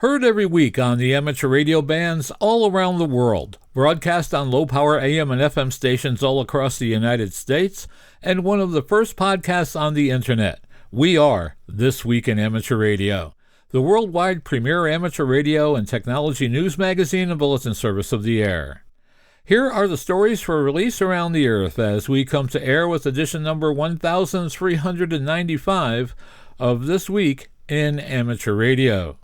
Heard every week on the amateur radio bands all around the world, broadcast on low-power AM and FM stations all across the United States, and one of the first podcasts on the Internet. We are This Week in Amateur Radio, the worldwide premier amateur radio and technology news magazine and bulletin service of the air. Here are the stories for release around the earth as we come to air with edition number 1395 of This Week in Amateur Radio.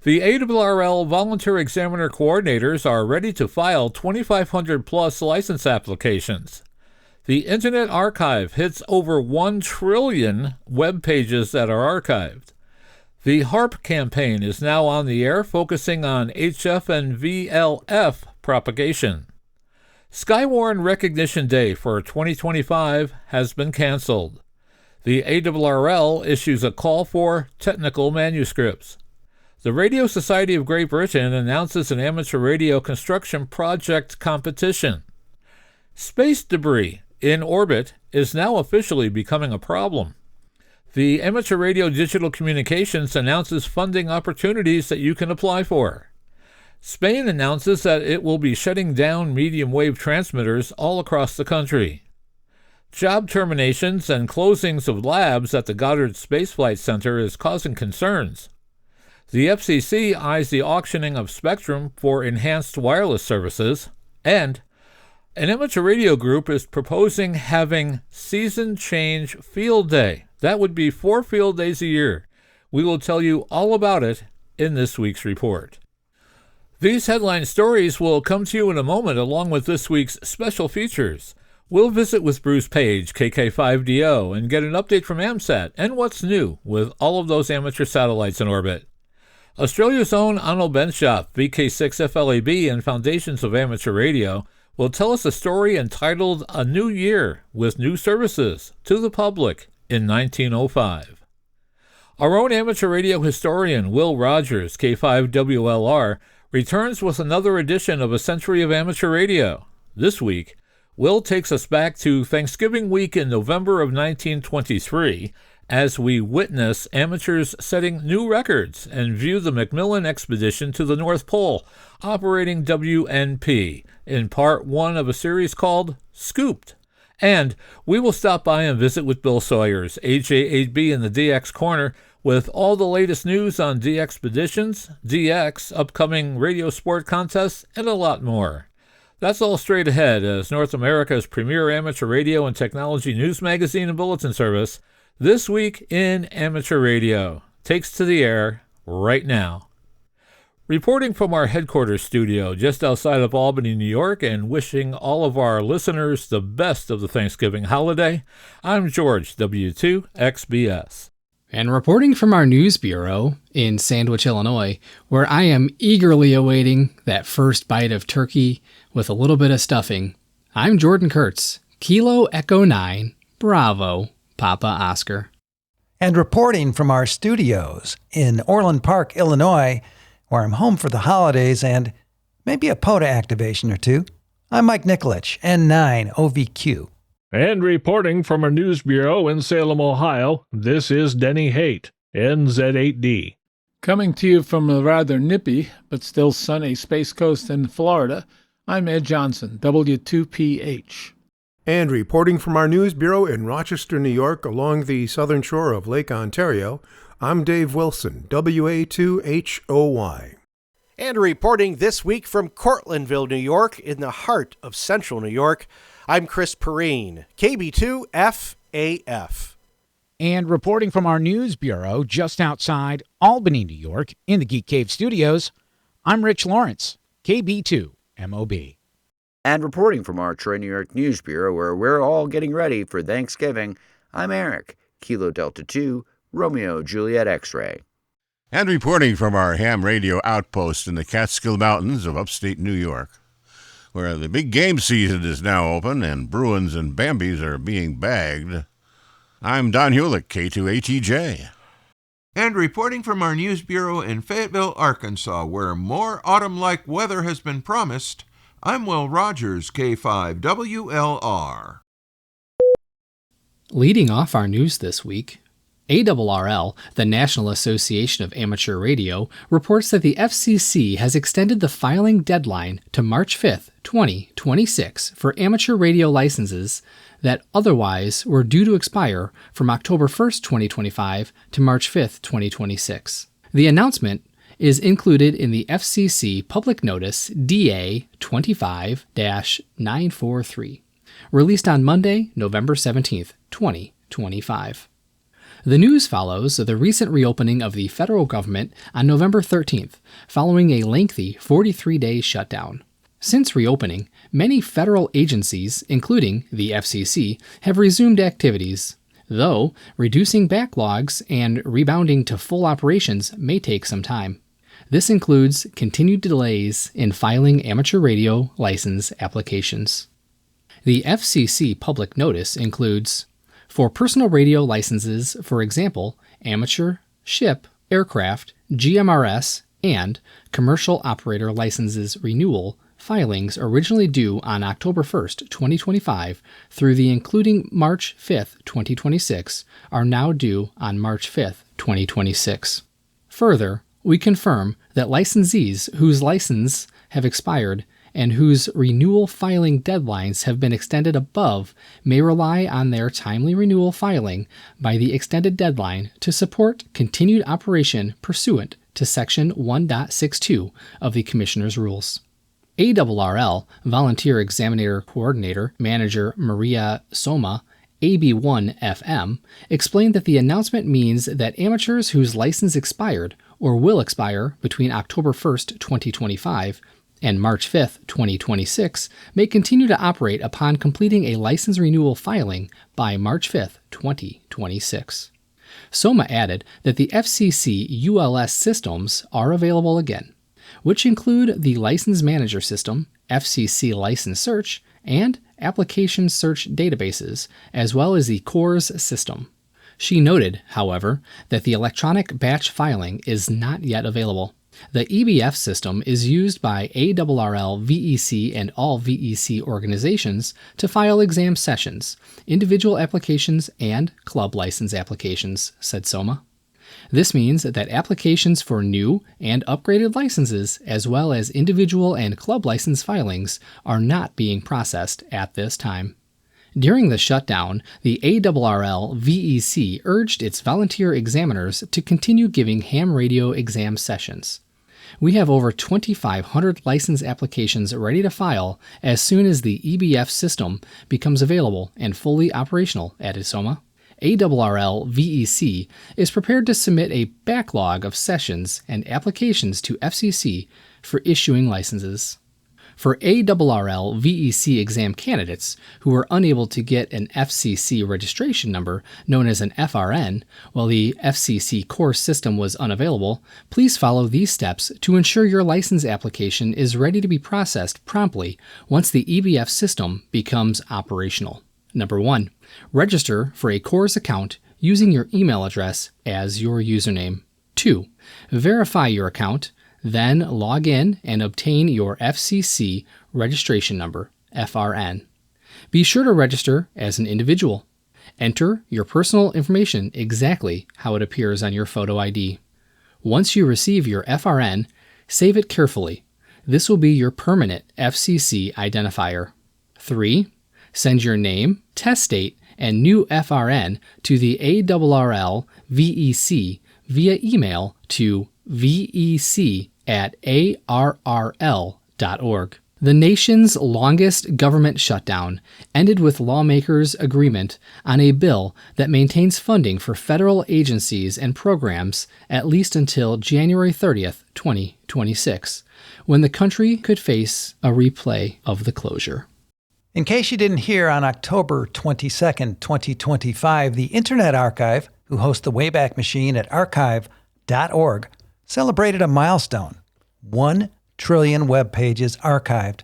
The ARRL Volunteer Examiner Coordinators are ready to file 2,500-plus license applications. The Internet Archive hits over 1 trillion web pages that are archived. The HARP campaign is now on the air, focusing on HF and VLF propagation. Skywarn Recognition Day for 2025 has been canceled. The ARRL issues a call for technical manuscripts. The Radio Society of Great Britain announces an amateur radio construction project competition. Space debris in orbit is now officially becoming a problem. The Amateur Radio Digital Communications announces funding opportunities that you can apply for. Spain announces that it will be shutting down medium-wave transmitters all across the country. Job terminations and closings of labs at the Goddard Space Flight Center is causing concerns. The FCC eyes the auctioning of spectrum for enhanced wireless services, and an amateur radio group is proposing having Season Change Field Day. That would be 4 field days a year. We will tell you all about it in this week's report. These headline stories will come to you in a moment along with this week's special features. We'll visit with Bruce Page, KK5DO, and get an update from AMSAT and what's new with all of those amateur satellites in orbit. Australia's own Onno Benschop, VK6FLAB, and Foundations of Amateur Radio will tell us a story entitled A New Year with New Services to the Public in 1905. Our own amateur radio historian, Will Rogers, K5WLR, returns with another edition of A Century of Amateur Radio. This week, Will takes us back to Thanksgiving week in November of 1923 as we witness amateurs setting new records and view the Macmillan expedition to the North Pole, operating WNP, in part 1 of a series called Scooped. And we will stop by and visit with Bill Sawyers, AJ8B in the DX Corner, with all the latest news on DXpeditions, DX, upcoming radio sport contests, and a lot more. That's all straight ahead as North America's premier amateur radio and technology news magazine and bulletin service, This Week in Amateur Radio, takes to the air right now. Reporting from our headquarters studio just outside of Albany, New York, and wishing all of our listeners the best of the Thanksgiving holiday, I'm George, W2XBS. And reporting from our news bureau in Sandwich, Illinois, where I am eagerly awaiting that first bite of turkey with a little bit of stuffing, I'm Jordan Kurtz, Kilo Echo 9, Bravo, Papa Oscar. And reporting from our studios in Orland Park, Illinois, where I'm home for the holidays and maybe a POTA activation or two, I'm Mike Nicolich, N9OVQ. And reporting from our news bureau in Salem, Ohio, this is Denny Haight, NZ8D. Coming to you from a rather nippy but still sunny Space Coast in Florida, I'm Ed Johnson, W2PH. And reporting from our news bureau in Rochester, New York, along the southern shore of Lake Ontario, I'm Dave Wilson, WA2HOY. And reporting this week from Cortlandville, New York, in the heart of central New York, I'm Chris Perrine, KB2FAF. And reporting from our news bureau just outside Albany, New York, in the Geek Cave studios, I'm Rich Lawrence, KB2MOB. And reporting from our Troy, New York News Bureau, where we're all getting ready for Thanksgiving, I'm Eric, Kilo Delta 2, Romeo Juliet X-Ray. And reporting from our ham radio outpost in the Catskill Mountains of upstate New York, where the big game season is now open and Bruins and Bambies are being bagged, I'm Don Hulick, K2HEJ. And reporting from our news bureau in Fayetteville, Arkansas, where more autumn-like weather has been promised, I'm Will Rogers, K5WLR. Leading off our news this week, ARRL, the National Association of Amateur Radio, reports that the FCC has extended the filing deadline to March 5, 2026 for amateur radio licenses that otherwise were due to expire from October 1, 2025 to March 5, 2026. The announcement is included in the FCC Public Notice DA 25-943, released on Monday, November 17, 2025. The news follows the recent reopening of the federal government on November 13th, following a lengthy 43-day shutdown. Since reopening, many federal agencies, including the FCC, have resumed activities, though reducing backlogs and rebounding to full operations may take some time. This includes continued delays in filing amateur radio license applications. The FCC public notice includes, for personal radio licenses, for example, amateur, ship, aircraft, GMRS, and commercial operator licenses renewal, filings originally due on October 1, 2025 through the including March 5, 2026 are now due on March 5, 2026. Further, we confirm that licensees whose license have expired and whose renewal filing deadlines have been extended above may rely on their timely renewal filing by the extended deadline to support continued operation pursuant to Section 1.62 of the Commissioner's Rules. ARRL Volunteer Examiner Coordinator Manager Maria Soma, AB1FM, explained that the announcement means that amateurs whose license expired or will expire between October 1, 2025 and March 5, 2026 may continue to operate upon completing a license renewal filing by March 5, 2026. Soma added that the FCC ULS systems are available again, which include the License Manager System, FCC License Search, and Application Search databases, as well as the CORS system. She noted, however, that the electronic batch filing is not yet available. The EBF system is used by ARRL, VEC, and all VEC organizations to file exam sessions, individual applications, and club license applications, said Soma. This means that applications for new and upgraded licenses, as well as individual and club license filings, are not being processed at this time. During the shutdown, the ARRL VEC urged its volunteer examiners to continue giving ham radio exam sessions. We have over 2,500 license applications ready to file as soon as the EBF system becomes available and fully operational, added Soma. ARRL VEC is prepared to submit a backlog of sessions and applications to FCC for issuing licenses. For ARRL VEC exam candidates who are unable to get an FCC registration number known as an FRN while the FCC course system was unavailable, please follow these steps to ensure your license application is ready to be processed promptly once the EBF system becomes operational. Number 1. Register for a CORS account using your email address as your username. 2. Verify your account, then log in and obtain your FCC registration number, FRN. Be sure to register as an individual. Enter your personal information exactly how it appears on your photo ID. Once you receive your FRN, save it carefully. This will be your permanent FCC identifier. 3. Send your name, test date, and new FRN to the ARRL VEC via email to vec@arrl.org. The nation's longest government shutdown ended with lawmakers' agreement on a bill that maintains funding for federal agencies and programs at least until January 30th, 2026, when the country could face a replay of the closure. In case you didn't hear, on October 22nd, 2025, the Internet Archive, who hosts the Wayback Machine at archive.org, celebrated a milestone: 1 trillion web pages archived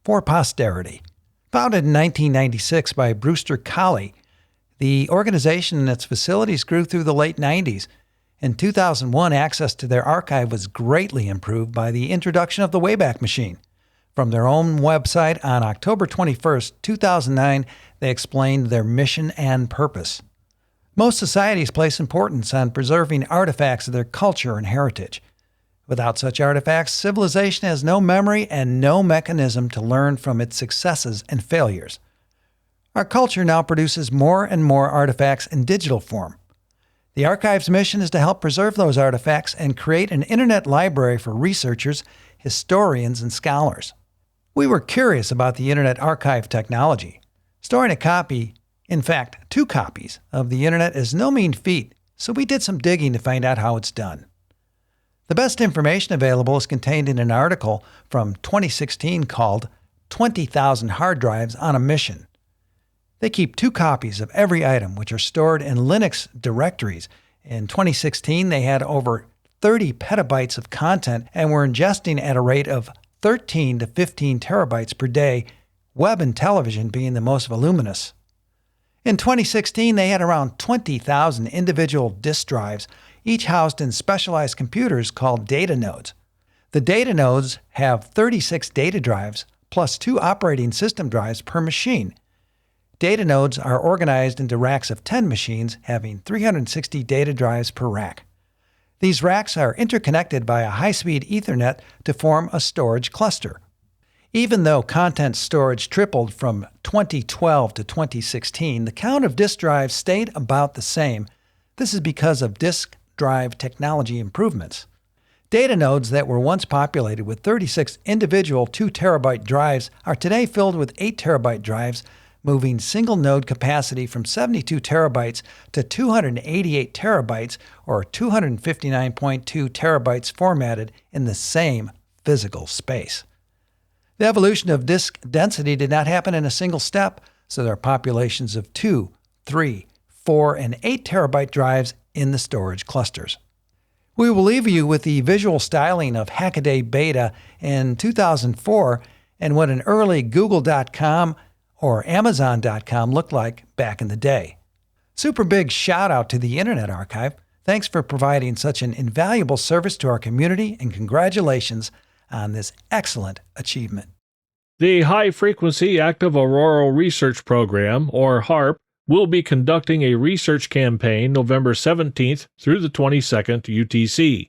for posterity. Founded in 1996 by Brewster Colley, the organization and its facilities grew through the late 90s. In 2001, access to their archive was greatly improved by the introduction of the Wayback Machine. From their own website on October 21st, 2009, they explained their mission and purpose. Most societies place importance on preserving artifacts of their culture and heritage. Without such artifacts, civilization has no memory and no mechanism to learn from its successes and failures. Our culture now produces more and more artifacts in digital form. The archive's mission is to help preserve those artifacts and create an internet library for researchers, historians, and scholars. We were curious about the Internet Archive technology. Storing a copy, in fact, 2 copies, of the Internet is no mean feat, so we did some digging to find out how it's done. The best information available is contained in an article from 2016 called 20,000 Hard Drives on a Mission. They keep 2 copies of every item, which are stored in Linux directories. In 2016, they had over 30 petabytes of content and were ingesting at a rate of 13 to 15 terabytes per day, web and television being the most voluminous. In 2016, they had around 20,000 individual disk drives, each housed in specialized computers called data nodes. The data nodes have 36 data drives, plus 2 operating system drives per machine. Data nodes are organized into racks of 10 machines, having 360 data drives per rack. These racks are interconnected by a high-speed Ethernet to form a storage cluster. Even though content storage tripled from 2012 to 2016, the count of disk drives stayed about the same. This is because of disk drive technology improvements. Data nodes that were once populated with 36 individual 2 terabyte drives are today filled with 8 terabyte drives, moving single node capacity from 72 terabytes to 288 terabytes or 259.2 terabytes formatted in the same physical space. The evolution of disk density did not happen in a single step, so there are populations of 2, 3, 4, and 8 terabyte drives in the storage clusters. We will leave you with the visual styling of Hackaday Beta in 2004 and what an early Google.com or Amazon.com looked like back in the day. Super big shout out to the Internet Archive. Thanks for providing such an invaluable service to our community, and congratulations on this excellent achievement. The High Frequency Active Auroral Research Program, or HARP, will be conducting a research campaign November 17th through the 22nd UTC.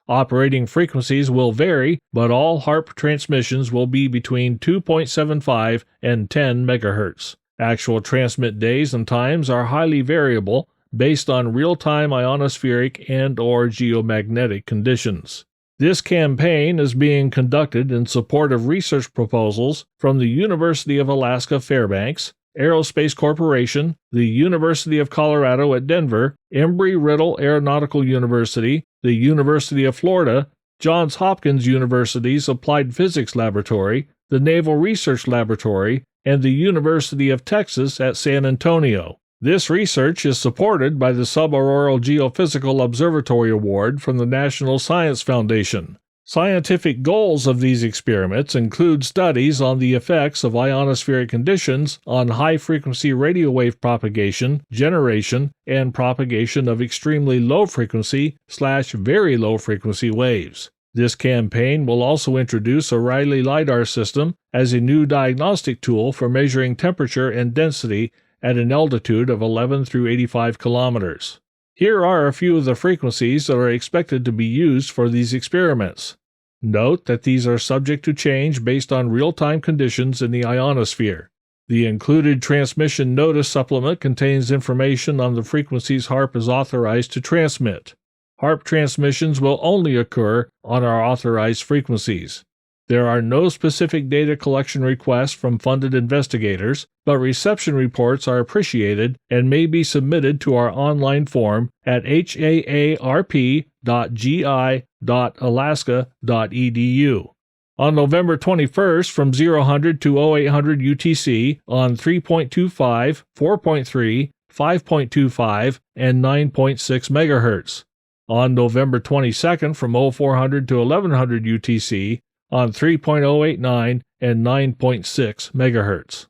Operating frequencies will vary, but all HARP transmissions will be between 2.75 and 10 MHz. Actual transmit days and times are highly variable based on real-time ionospheric and/or geomagnetic conditions. This campaign is being conducted in support of research proposals from the University of Alaska Fairbanks, Aerospace Corporation, the University of Colorado at Denver, Embry-Riddle Aeronautical University, the University of Florida, Johns Hopkins University's Applied Physics Laboratory, the Naval Research Laboratory, and the University of Texas at San Antonio. This research is supported by the Subauroral Geophysical Observatory Award from the National Science Foundation. Scientific goals of these experiments include studies on the effects of ionospheric conditions on high-frequency radio wave propagation, generation, and propagation of extremely low-frequency/very low-frequency waves. This campaign will also introduce a Rayleigh LiDAR system as a new diagnostic tool for measuring temperature and density at an altitude of 11 through 85 kilometers. Here are a few of the frequencies that are expected to be used for these experiments. Note that these are subject to change based on real-time conditions in the ionosphere. The included transmission notice supplement contains information on the frequencies HARP is authorized to transmit. HARP transmissions will only occur on our authorized frequencies. There are no specific data collection requests from funded investigators, but reception reports are appreciated and may be submitted to our online form at haarp.gi.alaska.edu. On November 21st from 0000 to 0800 UTC on 3.25, 4.3, 5.25, and 9.6 MHz. On November 22nd from 0400 to 1100 UTC on 3.089 and 9.6 MHz.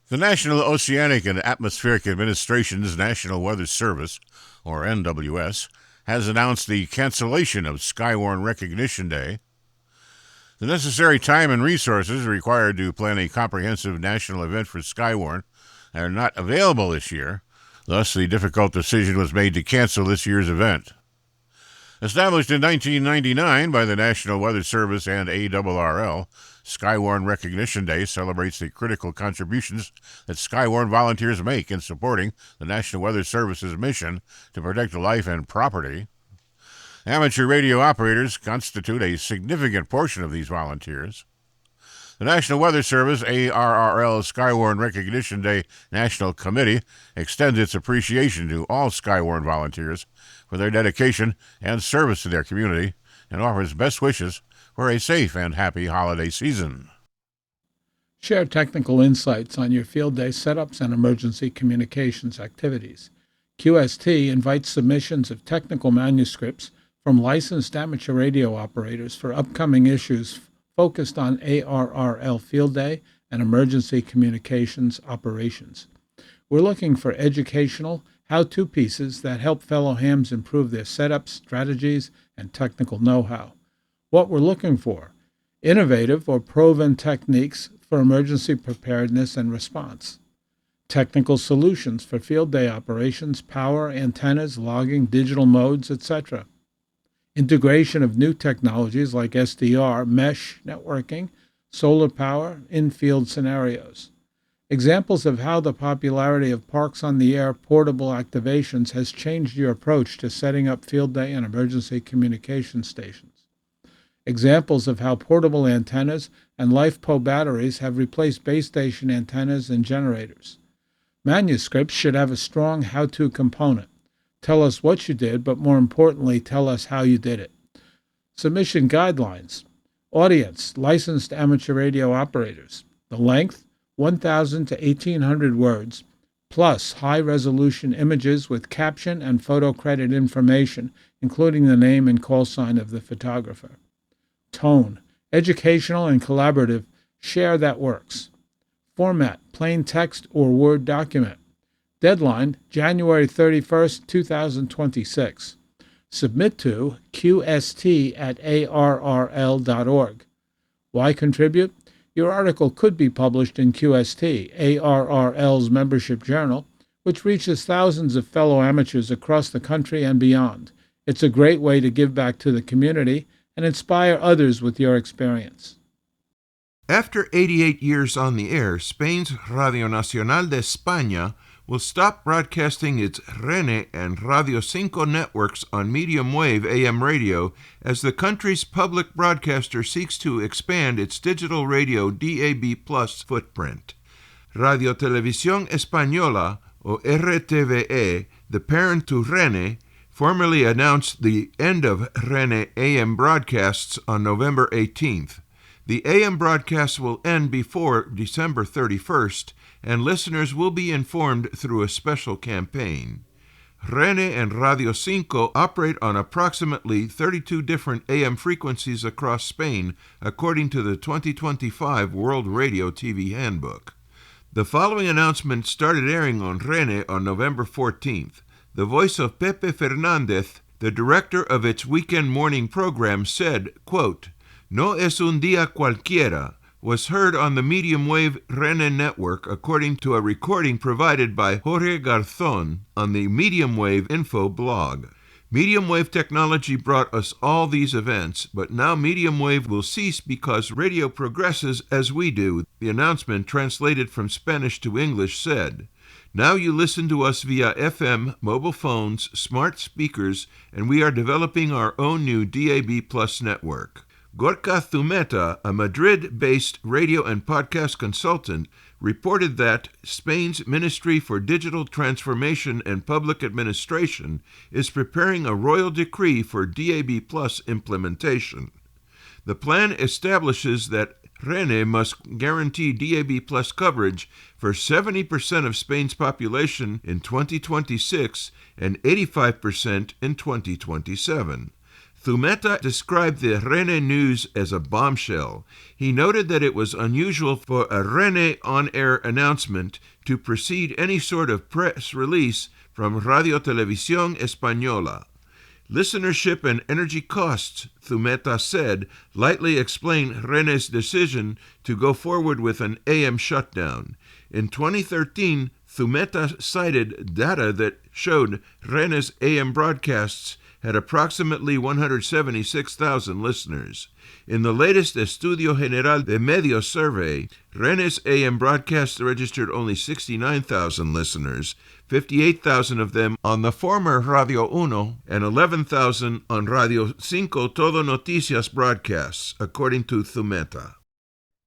The National Oceanic and Atmospheric Administration's National Weather Service, or NWS, has announced the cancellation of Skywarn Recognition Day. The necessary time and resources required to plan a comprehensive national event for Skywarn are not available this year, Thus, the difficult decision was made to cancel this year's event. Established in 1999 by the National Weather Service and ARRL, Skywarn Recognition Day celebrates the critical contributions that Skywarn volunteers make in supporting the National Weather Service's mission to protect life and property. Amateur radio operators constitute a significant portion of these volunteers. The National Weather Service ARRL Skywarn Recognition Day National Committee extends its appreciation to all Skywarn volunteers for their dedication and service to their community and offers best wishes for a safe and happy holiday season. Share technical insights on your field day setups and emergency communications activities. QST invites submissions of technical manuscripts from licensed amateur radio operators for upcoming issues focused on ARRL Field Day and emergency communications operations. We're looking for educational, how-to pieces that help fellow hams improve their setups, strategies, and technical know-how. What we're looking for: innovative or proven techniques for emergency preparedness and response, technical solutions for field day operations, power, antennas, logging, digital modes, etc., integration of new technologies like SDR, mesh, networking, solar power, in-field scenarios. Examples of how the popularity of Parks on the Air portable activations has changed your approach to setting up field day and emergency communication stations. Examples of how portable antennas and LifePo batteries have replaced base station antennas and generators. Manuscripts should have a strong how-to component. Tell us what you did, but more importantly, tell us how you did it. Submission guidelines. Audience, licensed amateur radio operators. The length, 1,000 to 1,800 words, plus high-resolution images with caption and photo credit information, including the name and call sign of the photographer. Tone, educational and collaborative, share that works. Format, plain text or Word document. Deadline, January 31st, 2026. Submit to qst@arrl.org. Why contribute? Your article could be published in QST, ARRL's membership journal, which reaches thousands of fellow amateurs across the country and beyond. It's a great way to give back to the community and inspire others with your experience. After 88 years on the air, Spain's Radio Nacional de España will stop broadcasting its Rene and Radio 5 networks on medium wave AM radio as the country's public broadcaster seeks to expand its digital radio DAB+ footprint. Radio Televisión Española, or RTVE, the parent to Rene, formally announced the end of Rene AM broadcasts on November 18th. The AM broadcasts will end before December 31st, and listeners will be informed through a special campaign. Rene and Radio 5 operate on approximately 32 different AM frequencies across Spain, according to the 2025 World Radio TV Handbook. The following announcement started airing on Rene on November 14th. The voice of Pepe Fernández, the director of its weekend morning program, said, quote, "No es un día cualquiera," was heard on the medium-wave Rene network according to a recording provided by Jorge Garzón on the Medium Wave Info blog. Medium wave technology brought us all these events, but now medium wave will cease because radio progresses as we do, the announcement translated from Spanish to English said. Now you listen to us via FM, mobile phones, smart speakers, and we are developing our own new DAB+ network. Gorka Zumeta, a Madrid-based radio and podcast consultant, reported that Spain's Ministry for Digital Transformation and Public Administration is preparing a royal decree for DAB+ implementation. The plan establishes that Rene must guarantee DAB+ coverage for 70% of Spain's population in 2026 and 85% in 2027. Zumeta described the Rene news as a bombshell. He noted that it was unusual for a Rene on-air announcement to precede any sort of press release from Radio Televisión Española. Listenership and energy costs, Zumeta said, lightly explain Rene's decision to go forward with an AM shutdown. In 2013, Thumeta cited data that showed Rene's AM broadcasts had approximately 176,000 listeners. In the latest Estudio General de Medios survey, Rene's AM broadcasts registered only 69,000 listeners, 58,000 of them on the former Radio Uno and 11,000 on Radio Cinco Todo Noticias broadcasts, according to Thumeta.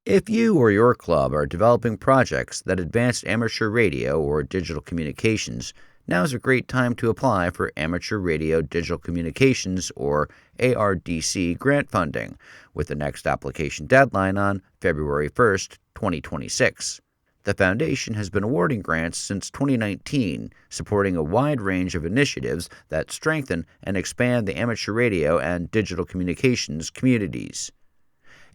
If you or your club are developing projects that advance amateur radio or digital communications, now's a great time to apply for Amateur Radio Digital Communications, or ARDC, grant funding, with the next application deadline on February 1st, 2026. The Foundation has been awarding grants since 2019, supporting a wide range of initiatives that strengthen and expand the amateur radio and digital communications communities.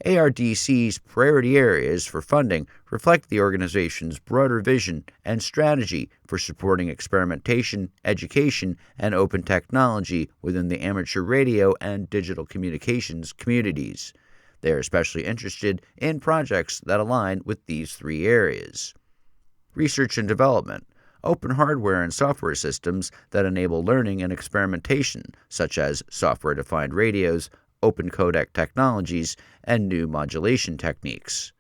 ARDC's priority areas for funding reflect the organization's broader vision and strategy for supporting experimentation, education, and open technology within the amateur radio and digital communications communities. They are especially interested in projects that align with these three areas: research and development, open hardware and software systems that enable learning and experimentation, such as software-defined radios, open codec technologies, and new modulation techniques.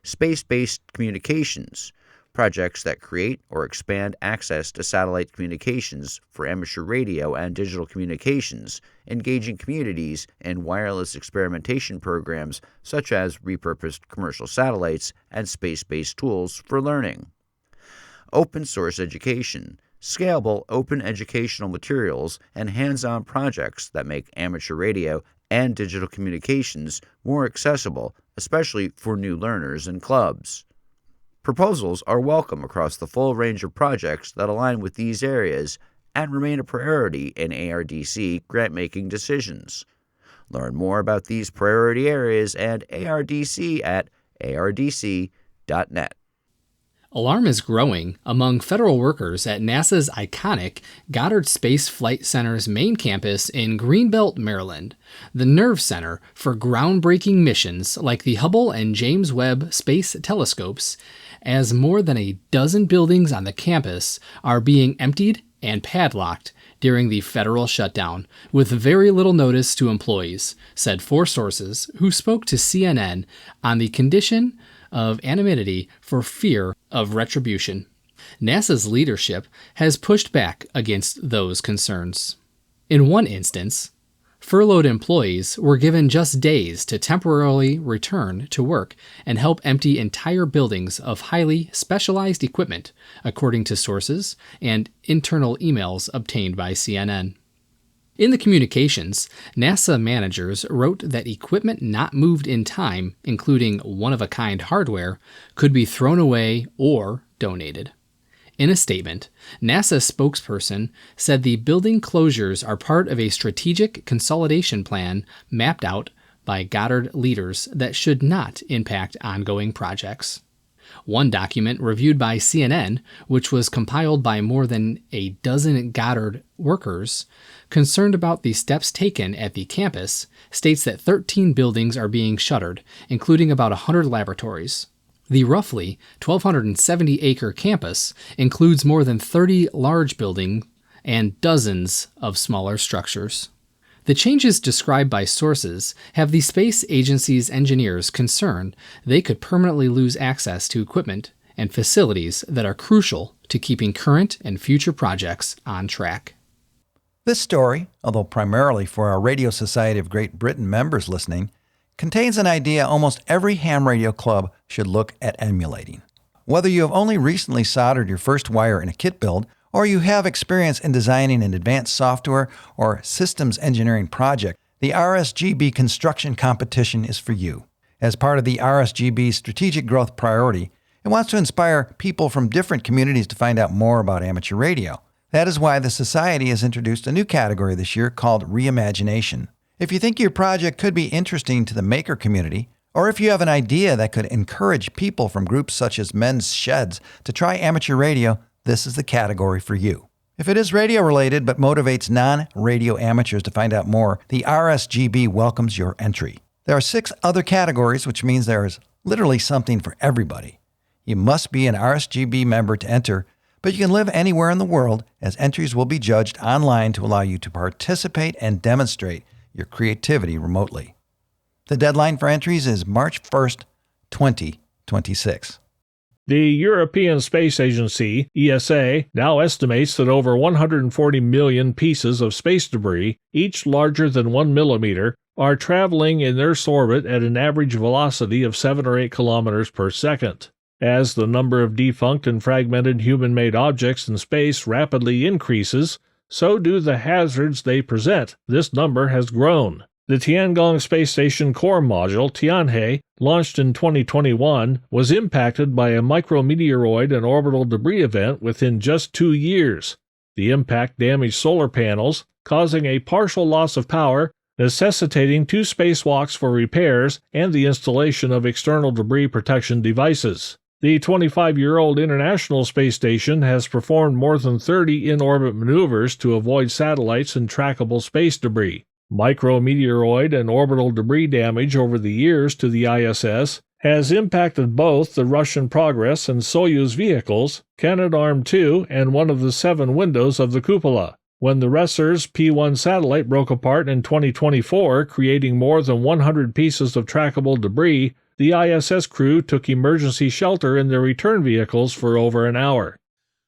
Space-based communications, projects that create or expand access to satellite communications for amateur radio and digital communications, engaging communities in wireless experimentation programs such as repurposed commercial satellites and space-based tools for learning. Open source education, scalable open educational materials and hands-on projects that make amateur radio and digital communications more accessible, especially for new learners and clubs. Proposals are welcome across the full range of projects that align with these areas and remain a priority in ARDC grant-making decisions. Learn more about these priority areas and ARDC at ardc.net. Alarm is growing among federal workers at NASA's iconic Goddard Space Flight Center's main campus in Greenbelt, Maryland, the nerve center for groundbreaking missions like the Hubble and James Webb Space Telescopes, as more than a dozen buildings on the campus are being emptied and padlocked during the federal shutdown, with very little notice to employees, said four sources who spoke to CNN on the condition of anonymity for fear of retribution. NASA's leadership has pushed back against those concerns. In one instance, furloughed employees were given just days to temporarily return to work and help empty entire buildings of highly specialized equipment, according to sources and internal emails obtained by CNN. In the communications, NASA managers wrote that equipment not moved in time, including one-of-a-kind hardware, could be thrown away or donated. In a statement, NASA spokesperson said the building closures are part of a strategic consolidation plan mapped out by Goddard leaders that should not impact ongoing projects. One document reviewed by CNN, which was compiled by more than a dozen Goddard workers concerned about the steps taken at the campus, states that 13 buildings are being shuttered, including about 100 laboratories. The roughly 1,270-acre campus includes more than 30 large buildings and dozens of smaller structures. The changes described by sources have the space agency's engineers concerned they could permanently lose access to equipment and facilities that are crucial to keeping current and future projects on track. This story, although primarily for our Radio Society of Great Britain members listening, contains an idea almost every ham radio club should look at emulating. Whether you have only recently soldered your first wire in a kit build, or you have experience in designing an advanced software or systems engineering project, the RSGB construction competition is for you. As part of the RSGB's strategic growth priority, it wants to inspire people from different communities to find out more about amateur radio. That is why the Society has introduced a new category this year called Reimagination. If you think your project could be interesting to the maker community, or if you have an idea that could encourage people from groups such as Men's Sheds to try amateur radio, this is the category for you. If it is radio-related but motivates non-radio amateurs to find out more, the RSGB welcomes your entry. There are 6 other categories, which means there is literally something for everybody. You must be an RSGB member to enter, But you can live anywhere in the world, as entries will be judged online to allow you to participate and demonstrate your creativity remotely. The deadline for entries is March 1st, 2026. The European Space Agency, ESA, now estimates that over 140 million pieces of space debris, each larger than 1 millimeter, are traveling in Earth's orbit at an average velocity of 7 or 8 kilometers per second. As the number of defunct and fragmented human-made objects in space rapidly increases, so do the hazards they present. This number has grown. The Tiangong Space Station core module, Tianhe, launched in 2021, was impacted by a micrometeoroid and orbital debris event within just 2 years. The impact damaged solar panels, causing a partial loss of power, necessitating 2 spacewalks for repairs and the installation of external debris protection devices. The 25-year-old International Space Station has performed more than 30 in-orbit maneuvers to avoid satellites and trackable space debris. Micrometeoroid and orbital debris damage over the years to the ISS has impacted both the Russian Progress and Soyuz vehicles, Canadarm2, and one of the 7 windows of the cupola. When the Ressur's P-1 satellite broke apart in 2024, creating more than 100 pieces of trackable debris, the ISS crew took emergency shelter in their return vehicles for over an hour.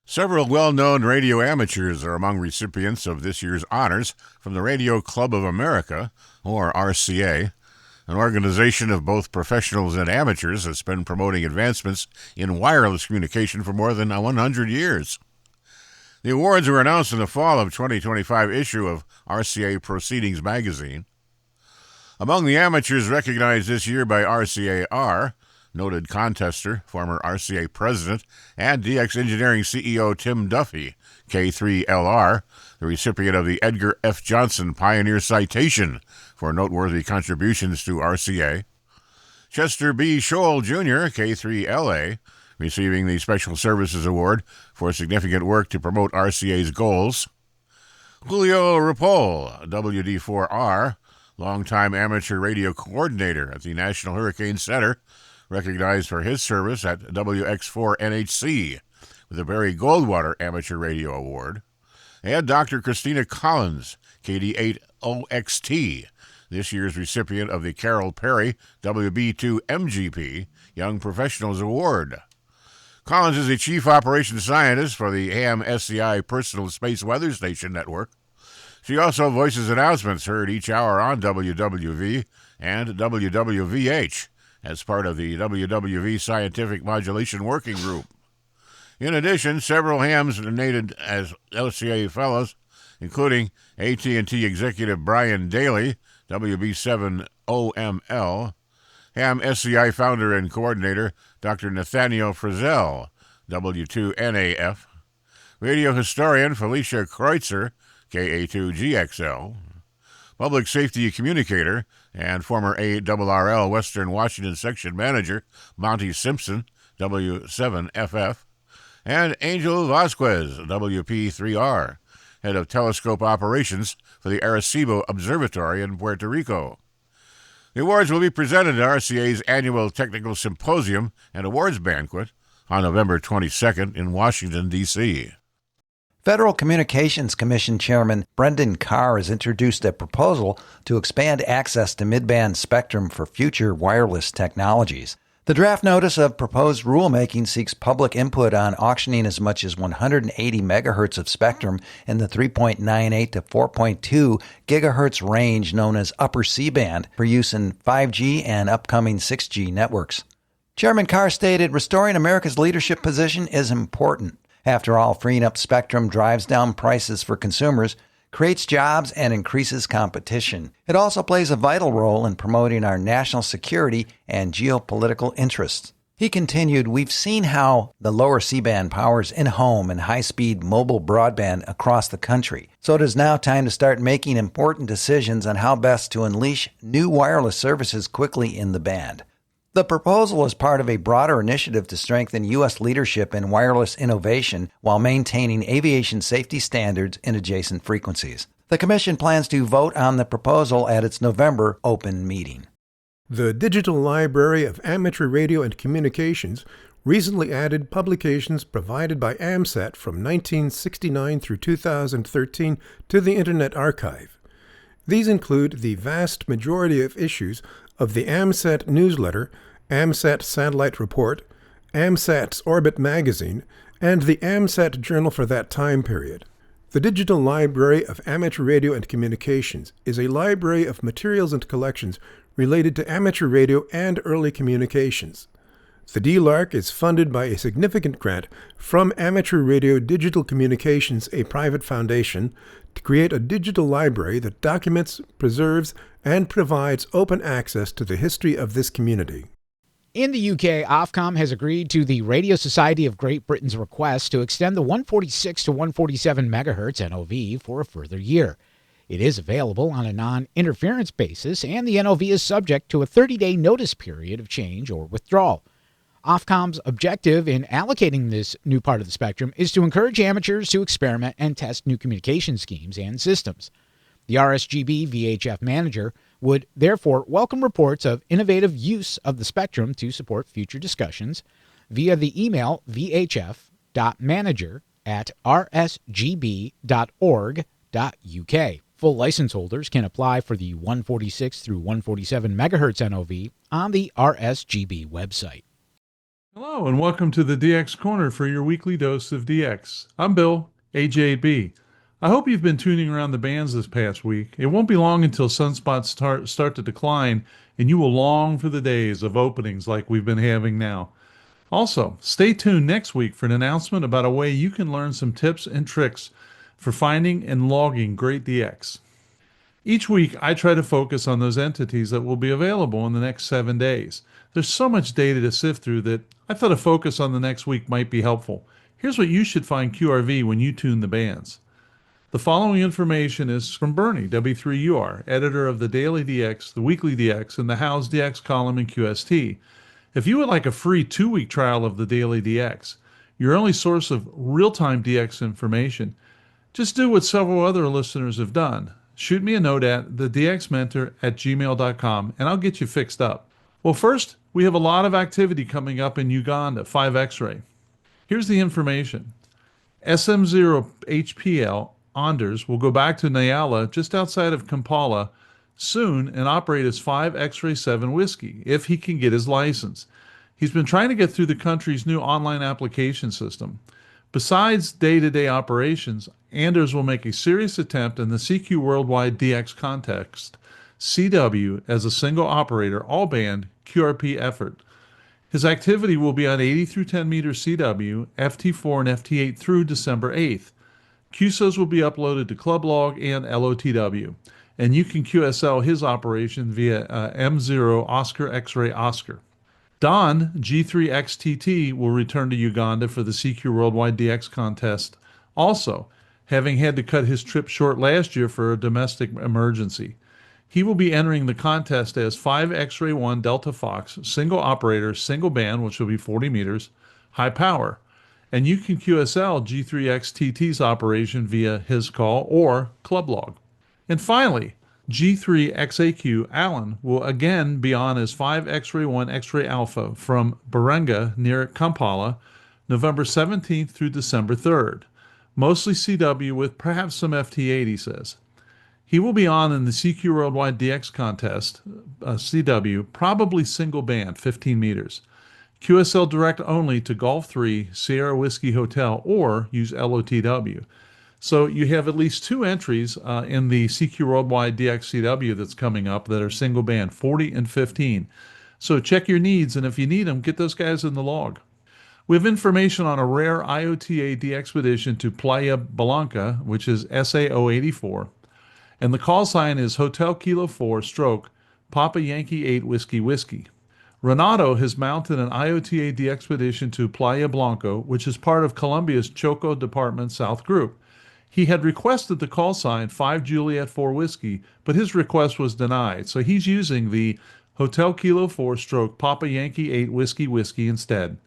Several well-known radio amateurs are among recipients of this year's honors from the Radio Club of America, or RCA, an organization of both professionals and amateurs that's been promoting advancements in wireless communication for more than 100 years. The awards were announced in the fall of 2025 issue of RCA Proceedings magazine. Among the amateurs recognized this year by RCA are noted contester, former RCA president, and DX Engineering CEO Tim Duffy, K3LR, the recipient of the Edgar F. Johnson Pioneer Citation for noteworthy contributions to RCA. Chester B. Scholl Jr., K3LA, receiving the Special Services Award for significant work to promote RCA's goals. Julio Ripoll, WD4R, longtime amateur radio coordinator at the National Hurricane Center, recognized for his service at WX4NHC with the Barry Goldwater Amateur Radio Award. And Dr. Christina Collins, KD8OXT, this year's recipient of the Carol Perry WB2MGP Young Professionals Award. Collins is the Chief Operations Scientist for the AMSAT Personal Space Weather Station Network. She also voices announcements heard each hour on WWV and WWVH as part of the WWV Scientific Modulation Working Group. In addition, several hams nominated as LCA Fellows, including AT&T Executive Brian Daly, WB7OML, Ham SCI founder and coordinator Dr. Nathaniel Frizzell, W2NAF, radio historian Felicia Kreutzer, KA2GXL, public safety communicator and former ARRL Western Washington Section Manager Monty Simpson, W7FF, and Angel Vasquez, WP3R, head of telescope operations for the Arecibo Observatory in Puerto Rico. The awards will be presented at RCA's annual Technical Symposium and Awards Banquet on November 22nd in Washington, D.C. Federal Communications Commission Chairman Brendan Carr has introduced a proposal to expand access to mid-band spectrum for future wireless technologies. The draft notice of proposed rulemaking seeks public input on auctioning as much as 180 megahertz of spectrum in the 3.98 to 4.2 gigahertz range known as upper C-band for use in 5G and upcoming 6G networks. Chairman Carr stated, "Restoring America's leadership position is important. After all, freeing up spectrum drives down prices for consumers, creates jobs, and increases competition. It also plays a vital role in promoting our national security and geopolitical interests." He continued, "We've seen how the lower C-band powers in-home and high-speed mobile broadband across the country. So it is now time to start making important decisions on how best to unleash new wireless services quickly in the band." The proposal is part of a broader initiative to strengthen U.S. leadership in wireless innovation while maintaining aviation safety standards in adjacent frequencies. The Commission plans to vote on the proposal at its November open meeting. The Digital Library of Amateur Radio and Communications recently added publications provided by AMSAT from 1969 through 2013 to the Internet Archive. These include the vast majority of issues of the AMSAT newsletter, AMSAT Satellite Report, AMSAT's Orbit magazine, and the AMSAT Journal for that time period. The Digital Library of Amateur Radio and Communications is a library of materials and collections related to amateur radio and early communications. The DLARC is funded by a significant grant from Amateur Radio Digital Communications, a private foundation, to create a digital library that documents, preserves, and provides open access to the history of this community. In the UK, Ofcom has agreed to the Radio Society of Great Britain's request to extend the 146 to 147 MHz NOV for a further year. It is available on a non-interference basis, and the NOV is subject to a 30-day notice period of change or withdrawal. Ofcom's objective in allocating this new part of the spectrum is to encourage amateurs to experiment and test new communication schemes and systems. The RSGB VHF manager would therefore welcome reports of innovative use of the spectrum to support future discussions via the email vhf.manager@rsgb.org.uk. Full license holders can apply for the 146 through 147 MHz NOV on the RSGB website. Hello and welcome to the DX Corner for your weekly dose of DX. I'm Bill, AJB. I hope you've been tuning around the bands this past week. It won't be long until sunspots start to decline, and you will long for the days of openings like we've been having now. Also, stay tuned next week for an announcement about a way you can learn some tips and tricks for finding and logging great DX. Each week, I try to focus on those entities that will be available in the next 7 days. There's so much data to sift through that I thought a focus on the next week might be helpful. Here's what you should find QRV when you tune the bands. The following information is from Bernie, W3UR, editor of the Daily DX, the Weekly DX, and the How's DX column in QST. If you would like a free 2-week trial of the Daily DX, your only source of real-time DX information, just do what several other listeners have done. Shoot me a note at thedxmentor@gmail.com, and I'll get you fixed up. Well, first, we have a lot of activity coming up in Uganda, 5 X-ray. Here's the information. SM0HPL Anders will go back to Nyala just outside of Kampala soon and operate as 5 X-ray 7 Whiskey if he can get his license. He's been trying to get through the country's new online application system. Besides day-to-day operations, Anders will make a serious attempt in the CQ Worldwide DX context, CW as a single operator, all-band QRP effort. His activity will be on 80 through 10 meter CW, FT4 and FT8 through December 8th. QSOs will be uploaded to ClubLog and LOTW, and you can QSL his operation via M0 Oscar X-Ray Oscar. Don, G3XTT, will return to Uganda for the CQ Worldwide DX contest, also, having had to cut his trip short last year for a domestic emergency. He will be entering the contest as 5 X-Ray 1 Delta Fox, single operator, single band, which will be 40 meters, high power. And you can QSL G3XTT's operation via his call or ClubLog. And finally, G3XAQ Allen will again be on as 5 X-Ray 1 X-Ray Alpha from Barenga near Kampala, November 17th through December 3rd. Mostly CW with perhaps some FT8, he says. He will be on in the CQ Worldwide DX contest, CW, probably single band, 15 meters. QSL direct only to Golf 3, Sierra Whiskey Hotel, or use LOTW. So you have at least 2 entries in the CQ Worldwide DXCW that's coming up that are single band, 40 and 15. So check your needs, and if you need them, get those guys in the log. We have information on a rare IOTA DXpedition to Playa Blanca, which is SAO84, and the call sign is Hotel Kilo 4 stroke Papa Yankee 8 Whiskey Whiskey. Renato has mounted an IOTA DXpedition to Playa Blanca, which is part of Colombia's Choco Department South Group. He had requested the call sign 5 Juliet 4 Whiskey, but his request was denied, so he's using the Hotel Kilo 4 stroke Papa Yankee 8 Whiskey Whiskey instead.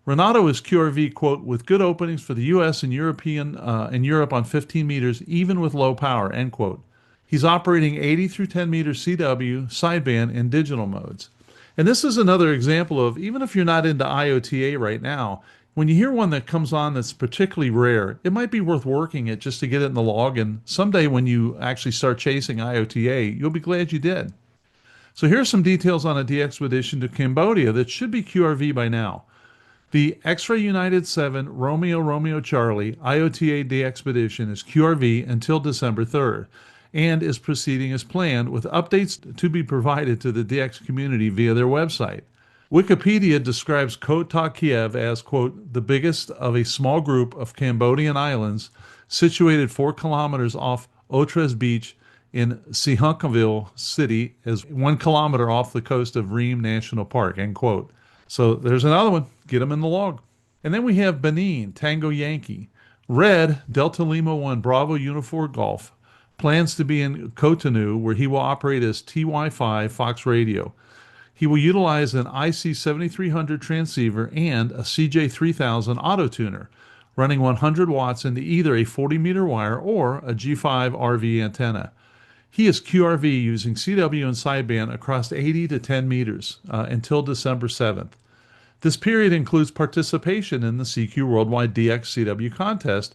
Renato is QRV, quote, with good openings for the U.S. and Europe on 15 meters, even with low power, end quote. He's operating 80 through 10 meter CW, sideband, and digital modes. And this is another example of, even if you're not into IOTA right now, when you hear one that comes on that's particularly rare, it might be worth working it just to get it in the log. And someday when you actually start chasing IOTA, you'll be glad you did. So here's some details on a de-expedition to Cambodia that should be QRV by now. The X-Ray United 7 Romeo Charlie IOTA de-expedition is QRV until December 3rd and is proceeding as planned, with updates to be provided to the DX community via their website. Wikipedia describes Koh Ta Kiev as, quote, the biggest of a small group of Cambodian islands situated 4 kilometers off Otres Beach in Sihanoukville City, as 1 kilometer off the coast of Reem National Park, end quote. So there's another one. Get them in the log. And then we have Benin, Tango Yankee. Red, Delta Lima 1 Bravo Uniform Golf, plans to be in Cotonou, where he will operate as TY5 Fox Radio. He will utilize an IC7300 transceiver and a CJ3000 auto tuner, running 100 watts into either a 40-meter wire or a G5 RV antenna. He is QRV using CW and sideband across 80 to 10 meters until December 7th. This period includes participation in the CQ Worldwide DX CW contest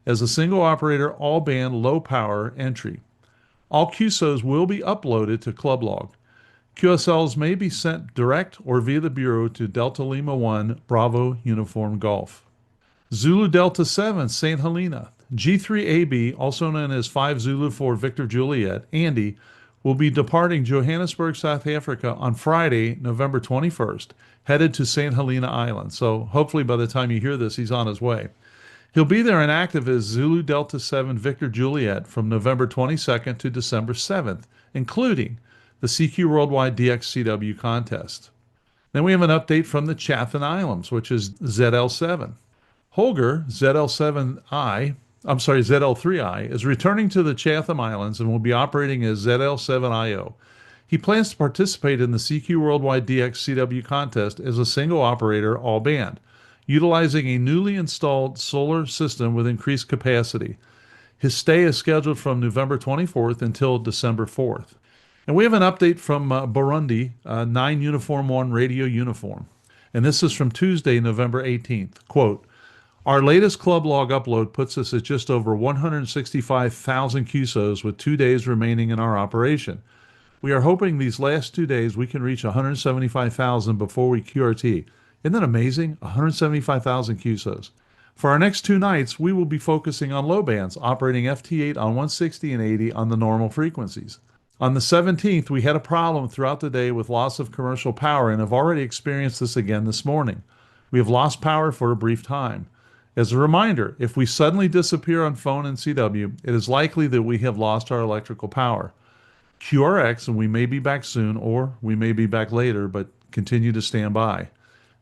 as a single operator, all-band, low-power entry. All QSOs will be uploaded to ClubLog. QSLs may be sent direct or via the Bureau to Delta Lima 1 Bravo Uniform Golf. Zulu Delta 7 St. Helena. G3AB, also known as 5 Zulu 4 Victor Juliet, Andy, will be departing Johannesburg, South Africa on Friday, November 21st, headed to St. Helena Island. So hopefully by the time you hear this, he's on his way. He'll be there and active as Zulu Delta 7 Victor Juliet from November 22nd to December 7th, including the CQ Worldwide DXCW contest. Then we have an update from the Chatham Islands, which is ZL7. Holger, ZL3I, is returning to the Chatham Islands and will be operating as ZL7IO. He plans to participate in the CQ Worldwide DXCW contest as a single operator, all band, utilizing a newly installed solar system with increased capacity. His stay is scheduled from November 24th until December 4th. And we have an update from Burundi, 9 Uniform 1 Radio Uniform. And this is from Tuesday, November 18th. Quote, our latest club log upload puts us at just over 165,000 QSOs with 2 days remaining in our operation. We are hoping these last 2 days we can reach 175,000 before we QRT. Isn't that amazing? 175,000 QSOs. For our next 2 nights, we will be focusing on low bands, operating FT8 on 160 and 80 on the normal frequencies. On the 17th, we had a problem throughout the day with loss of commercial power and have already experienced this again this morning. We have lost power for a brief time. As a reminder, if we suddenly disappear on phone and CW, it is likely that we have lost our electrical power. QRX, and we may be back soon, or we may be back later, but continue to stand by.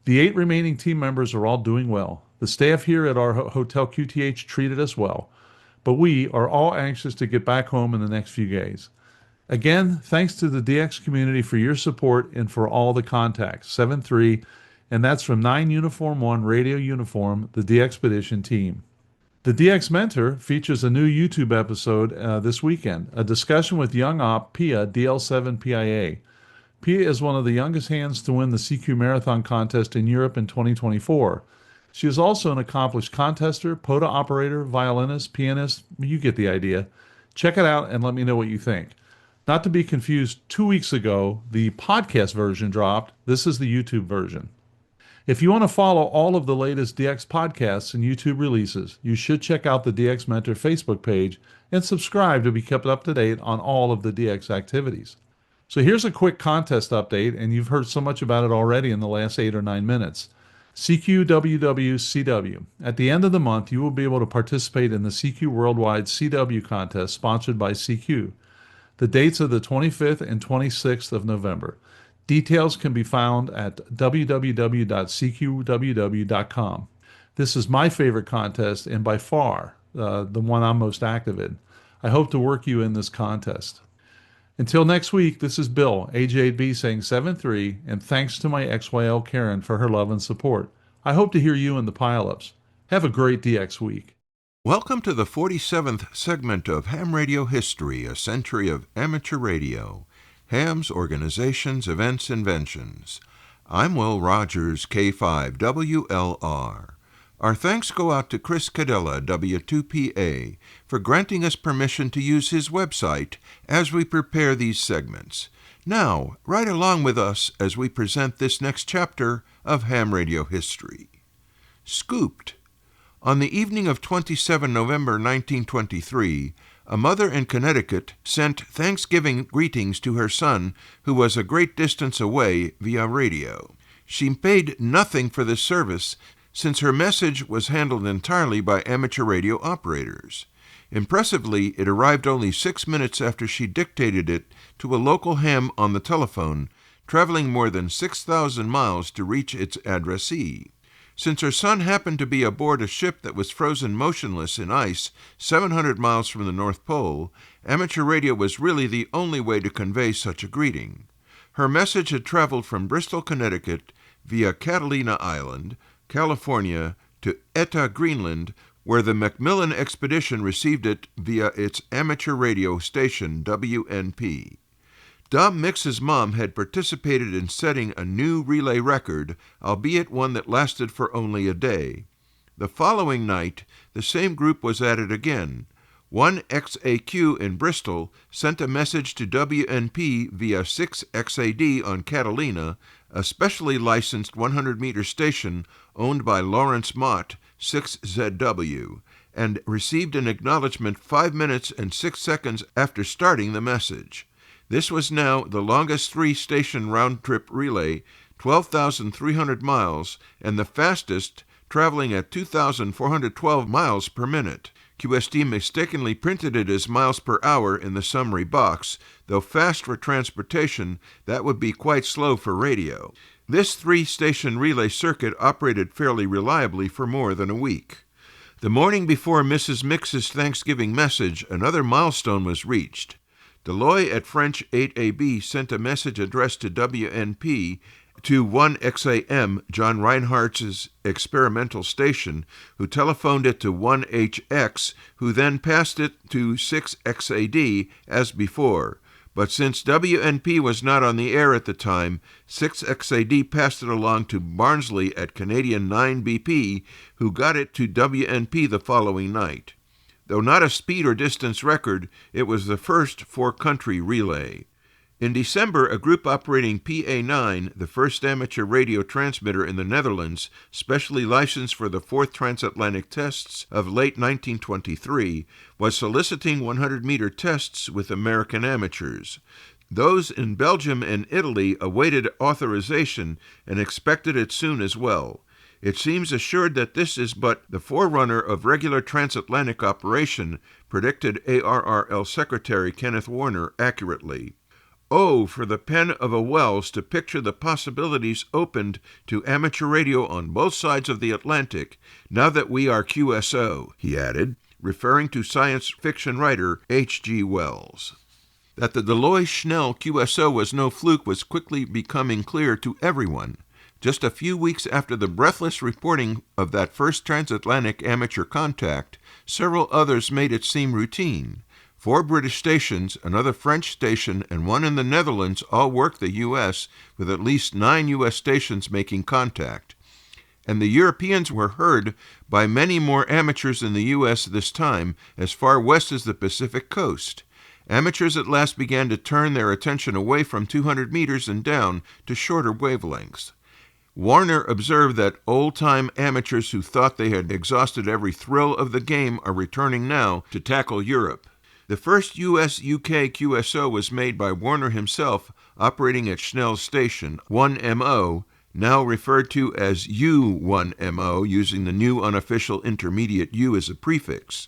The 8 remaining team members are all doing well. The staff here at our Hotel QTH treated us well, but we are all anxious to get back home in the next few days. Again, thanks to the DX community for your support and for all the contacts. 7-3, and that's from 9 Uniform 1 Radio Uniform, the DXpedition team. The DX Mentor features a new YouTube episode this weekend, a discussion with young op Pia DL7 PIA. Pia is one of the youngest hands to win the CQ Marathon contest in Europe in 2024. She is also an accomplished contester, POTA operator, violinist, pianist. You get the idea. Check it out and let me know what you think. Not to be confused, 2 weeks ago, the podcast version dropped. This is the YouTube version. If you want to follow all of the latest DX podcasts and YouTube releases, you should check out the DX Mentor Facebook page and subscribe to be kept up to date on all of the DX activities. So here's a quick contest update, and you've heard so much about it already in the last 8 or 9 minutes. CQWWCW. At the end of the month, you will be able to participate in the CQ Worldwide CW contest sponsored by CQ. The dates are the 25th and 26th of November. Details can be found at www.cqww.com. This is my favorite contest and by far the one I'm most active in. I hope to work you in this contest. Until next week, this is Bill, AJ8B, saying 7-3, and thanks to my XYL Karen for her love and support. I hope to hear you in the pileups. Have a great DX week. Welcome to the 47th segment of Ham Radio History, a century of amateur radio. Hams, Organizations, Events, Inventions. I'm Will Rogers, K5WLR. Our thanks go out to Chris Cadella, W2PA, for granting us permission to use his website as we prepare these segments. Now, ride along with us as we present this next chapter of ham radio history. Scooped. On the evening of 27 November 1923, a mother in Connecticut sent Thanksgiving greetings to her son, who was a great distance away, via radio. She paid nothing for this service, since her message was handled entirely by amateur radio operators. Impressively, it arrived only 6 minutes after she dictated it to a local ham on the telephone, traveling more than 6,000 miles to reach its addressee. Since her son happened to be aboard a ship that was frozen motionless in ice 700 miles from the North Pole, amateur radio was really the only way to convey such a greeting. Her message had traveled from Bristol, Connecticut, via Catalina Island, California, to Eta, Greenland, where the Macmillan expedition received it via its amateur radio station, WNP. Dom Mix's mom had participated in setting a new relay record, albeit one that lasted for only a day. The following night, the same group was at it again. One XAQ in Bristol sent a message to WNP via 6XAD on Catalina, a specially licensed 100-meter station owned by Lawrence Mott, 6ZW, and received an acknowledgement 5 minutes and 6 seconds after starting the message. This was now the longest three-station round-trip relay, 12,300 miles, and the fastest, traveling at 2,412 miles per minute. QST mistakenly printed it as miles per hour in the summary box, though fast for transportation, that would be quite slow for radio. This three-station relay circuit operated fairly reliably for more than a week. The morning before Mrs. Mix's Thanksgiving message, another milestone was reached. Deloy at French 8AB sent a message addressed to WNP to 1XAM, John Reinhardt's experimental station, who telephoned it to 1HX, who then passed it to 6XAD as before. But since WNP was not on the air at the time, 6XAD passed it along to Barnsley at Canadian 9BP, who got it to WNP the following night. Though not a speed or distance record, it was the first for-country relay. In December, a group operating PA9, the first amateur radio transmitter in the Netherlands, specially licensed for the 4th transatlantic tests of late 1923, was soliciting 100-meter tests with American amateurs. Those in Belgium and Italy awaited authorization and expected it soon as well. It seems assured that this is but the forerunner of regular transatlantic operation, predicted ARRL Secretary Kenneth Warner accurately. Oh, for the pen of a Wells to picture the possibilities opened to amateur radio on both sides of the Atlantic, now that we are QSO, he added, referring to science fiction writer H.G. Wells. That the Deloy-Schnell QSO was no fluke was quickly becoming clear to everyone. Just a few weeks after the breathless reporting of that first transatlantic amateur contact, several others made it seem routine. 4 British stations, another French station, and one in the Netherlands all worked the U.S., with at least 9 U.S. stations making contact. And the Europeans were heard by many more amateurs in the U.S. this time, as far west as the Pacific coast. Amateurs at last began to turn their attention away from 200 meters and down to shorter wavelengths. Warner observed that old-time amateurs who thought they had exhausted every thrill of the game are returning now to tackle Europe. The first U.S.-UK QSO was made by Warner himself, operating at Schnell's station, 1MO, now referred to as U1MO, using the new unofficial intermediate U as a prefix.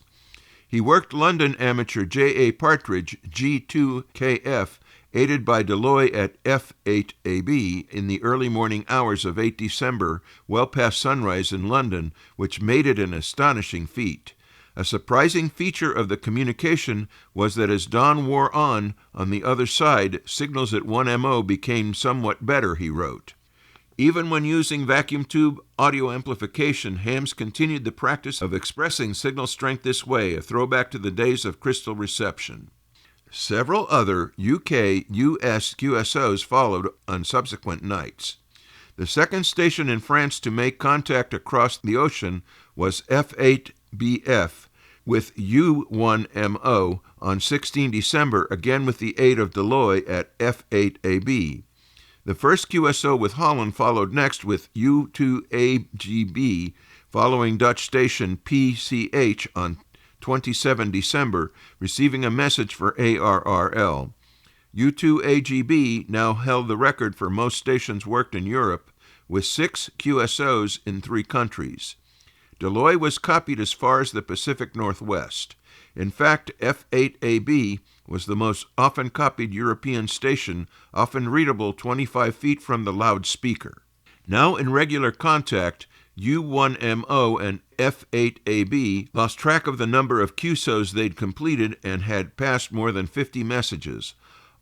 He worked London amateur J.A. Partridge, G2KF, aided by Deloy at F8AB in the early morning hours of 8 December, well past sunrise in London, which made it an astonishing feat. A surprising feature of the communication was that as dawn wore on the other side, signals at 1MO became somewhat better, he wrote. Even when using vacuum tube audio amplification, hams continued the practice of expressing signal strength this way, a throwback to the days of crystal reception. Several other UK-US QSOs followed on subsequent nights. The second station in France to make contact across the ocean was F8BF with U1MO on 16 December, again with the aid of Deloy at F8AB. The first QSO with Holland followed next with U2AGB, following Dutch station PCH on 27 December, receiving a message for ARRL. U2AGB now held the record for most stations worked in Europe, with 6 QSOs in 3 countries. Deloy was copied as far as the Pacific Northwest. In fact, F8AB was the most often copied European station, often readable 25 feet from the loudspeaker. Now in regular contact, U1MO and F8AB lost track of the number of QSOs they'd completed and had passed more than 50 messages.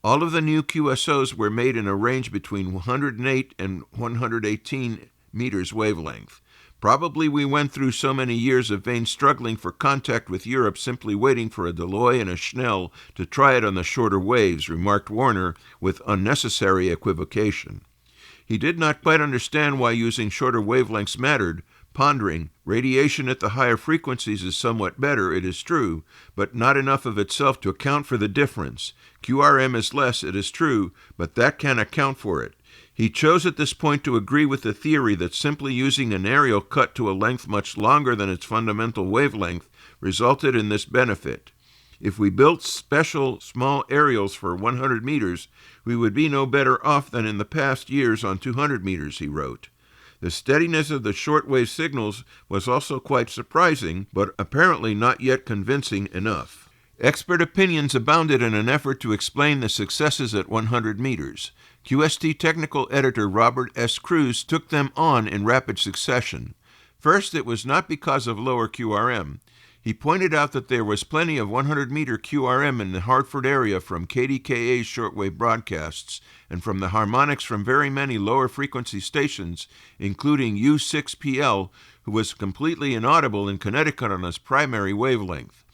All of the new QSOs were made in a range between 108 and 118 meters wavelength. Probably we went through so many years of vain struggling for contact with Europe simply waiting for a Deloy and a Schnell to try it on the shorter waves, remarked Warner with unnecessary equivocation. He did not quite understand why using shorter wavelengths mattered, pondering, radiation at the higher frequencies is somewhat better, it is true, but not enough of itself to account for the difference. QRM is less, it is true, but that can account for it. He chose at this point to agree with the theory that simply using an aerial cut to a length much longer than its fundamental wavelength resulted in this benefit. If we built special small aerials for 100 meters, we would be no better off than in the past years on 200 meters, he wrote. The steadiness of the shortwave signals was also quite surprising, but apparently not yet convincing enough. Expert opinions abounded in an effort to explain the successes at 100 meters. QST technical editor Robert S. Cruz took them on in rapid succession. First, it was not because of lower QRM. He pointed out that there was plenty of 100-meter QRM in the Hartford area from KDKA's shortwave broadcasts and from the harmonics from very many lower-frequency stations, including U6PL, who was completely inaudible in Connecticut on his primary wavelength.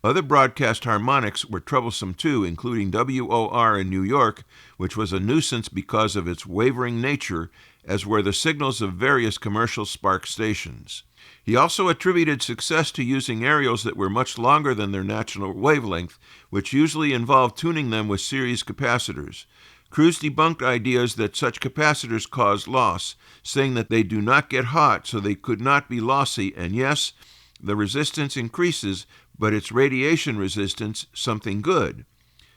Other broadcast harmonics were troublesome too, including WOR in New York, which was a nuisance because of its wavering nature, as were the signals of various commercial spark stations. He also attributed success to using aerials that were much longer than their natural wavelength, which usually involved tuning them with series capacitors. Cruz debunked ideas that such capacitors cause loss, saying that they do not get hot, so they could not be lossy, and yes, the resistance increases, but its radiation resistance, something good.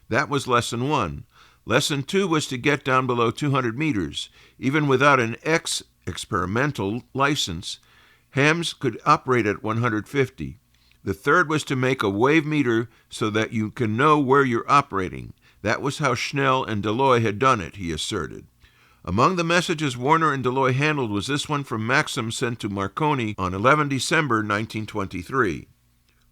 That was Lesson 1. Lesson 2 was to get down below 200 meters. Even without an experimental license, hams could operate at 150. The third was to make a wave meter so that you can know where you're operating. That was how Schnell and Deloy had done it, he asserted. Among the messages Warner and Deloy handled was this one from Maxim sent to Marconi on 11 December 1923.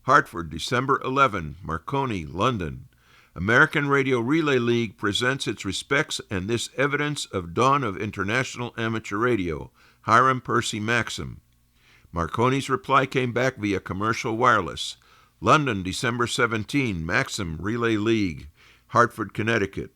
Hartford, December 11, Marconi, London. American Radio Relay League presents its respects and this evidence of dawn of international amateur radio. Hiram Percy Maxim. Marconi's reply came back via commercial wireless. London, December 17, Maxim Relay League, Hartford, Connecticut.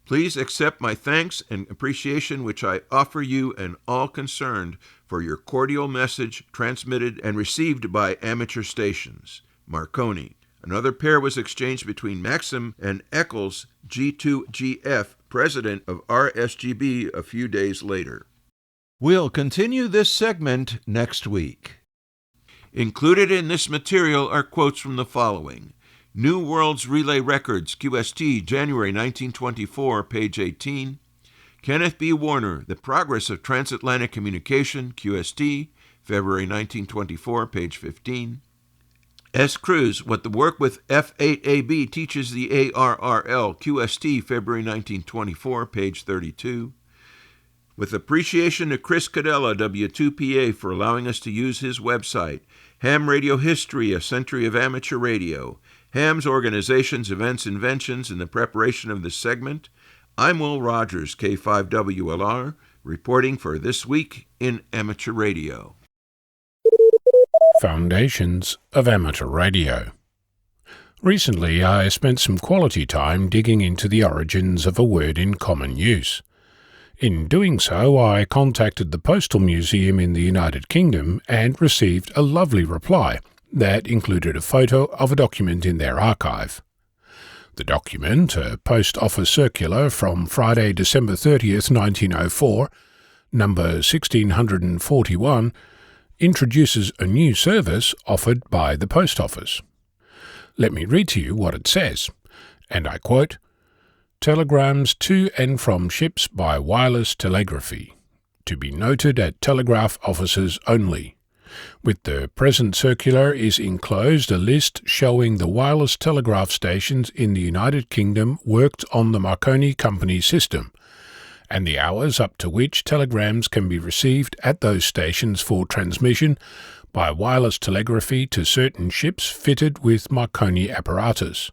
Please accept my thanks and appreciation which I offer you and all concerned for your cordial message transmitted and received by amateur stations. Marconi. Another pair was exchanged between Maxim and Eccles, G2GF, president of RSGB, a few days later. We'll continue this segment next week. Included in this material are quotes from the following. New Worlds Relay Records, QST, January 1924, page 18. Kenneth B. Warner, The Progress of Transatlantic Communication, QST, February 1924, page 15. S. Cruz, What the Work with F8AB Teaches the ARRL, QST, February 1924, page 32. With appreciation to Chris Cadella, W2PA, for allowing us to use his website, Ham Radio History, A Century of Amateur Radio, Ham's Organizations, Events, Inventions in the preparation of this segment, I'm Will Rogers, K5WLR, reporting for This Week in Amateur Radio. Foundations of Amateur Radio. Recently, I spent some quality time digging into the origins of a word in common use. In doing so, I contacted the Postal Museum in the United Kingdom and received a lovely reply that included a photo of a document in their archive. The document, a Post Office circular from Friday, December 30th, 1904, number 1641, introduces a new service offered by the Post Office. Let me read to you what it says, and I quote, "Telegrams to and from ships by wireless telegraphy, to be noted at telegraph offices only. With the present circular is enclosed a list showing the wireless telegraph stations in the United Kingdom worked on the Marconi Company system, and the hours up to which telegrams can be received at those stations for transmission by wireless telegraphy to certain ships fitted with Marconi apparatus.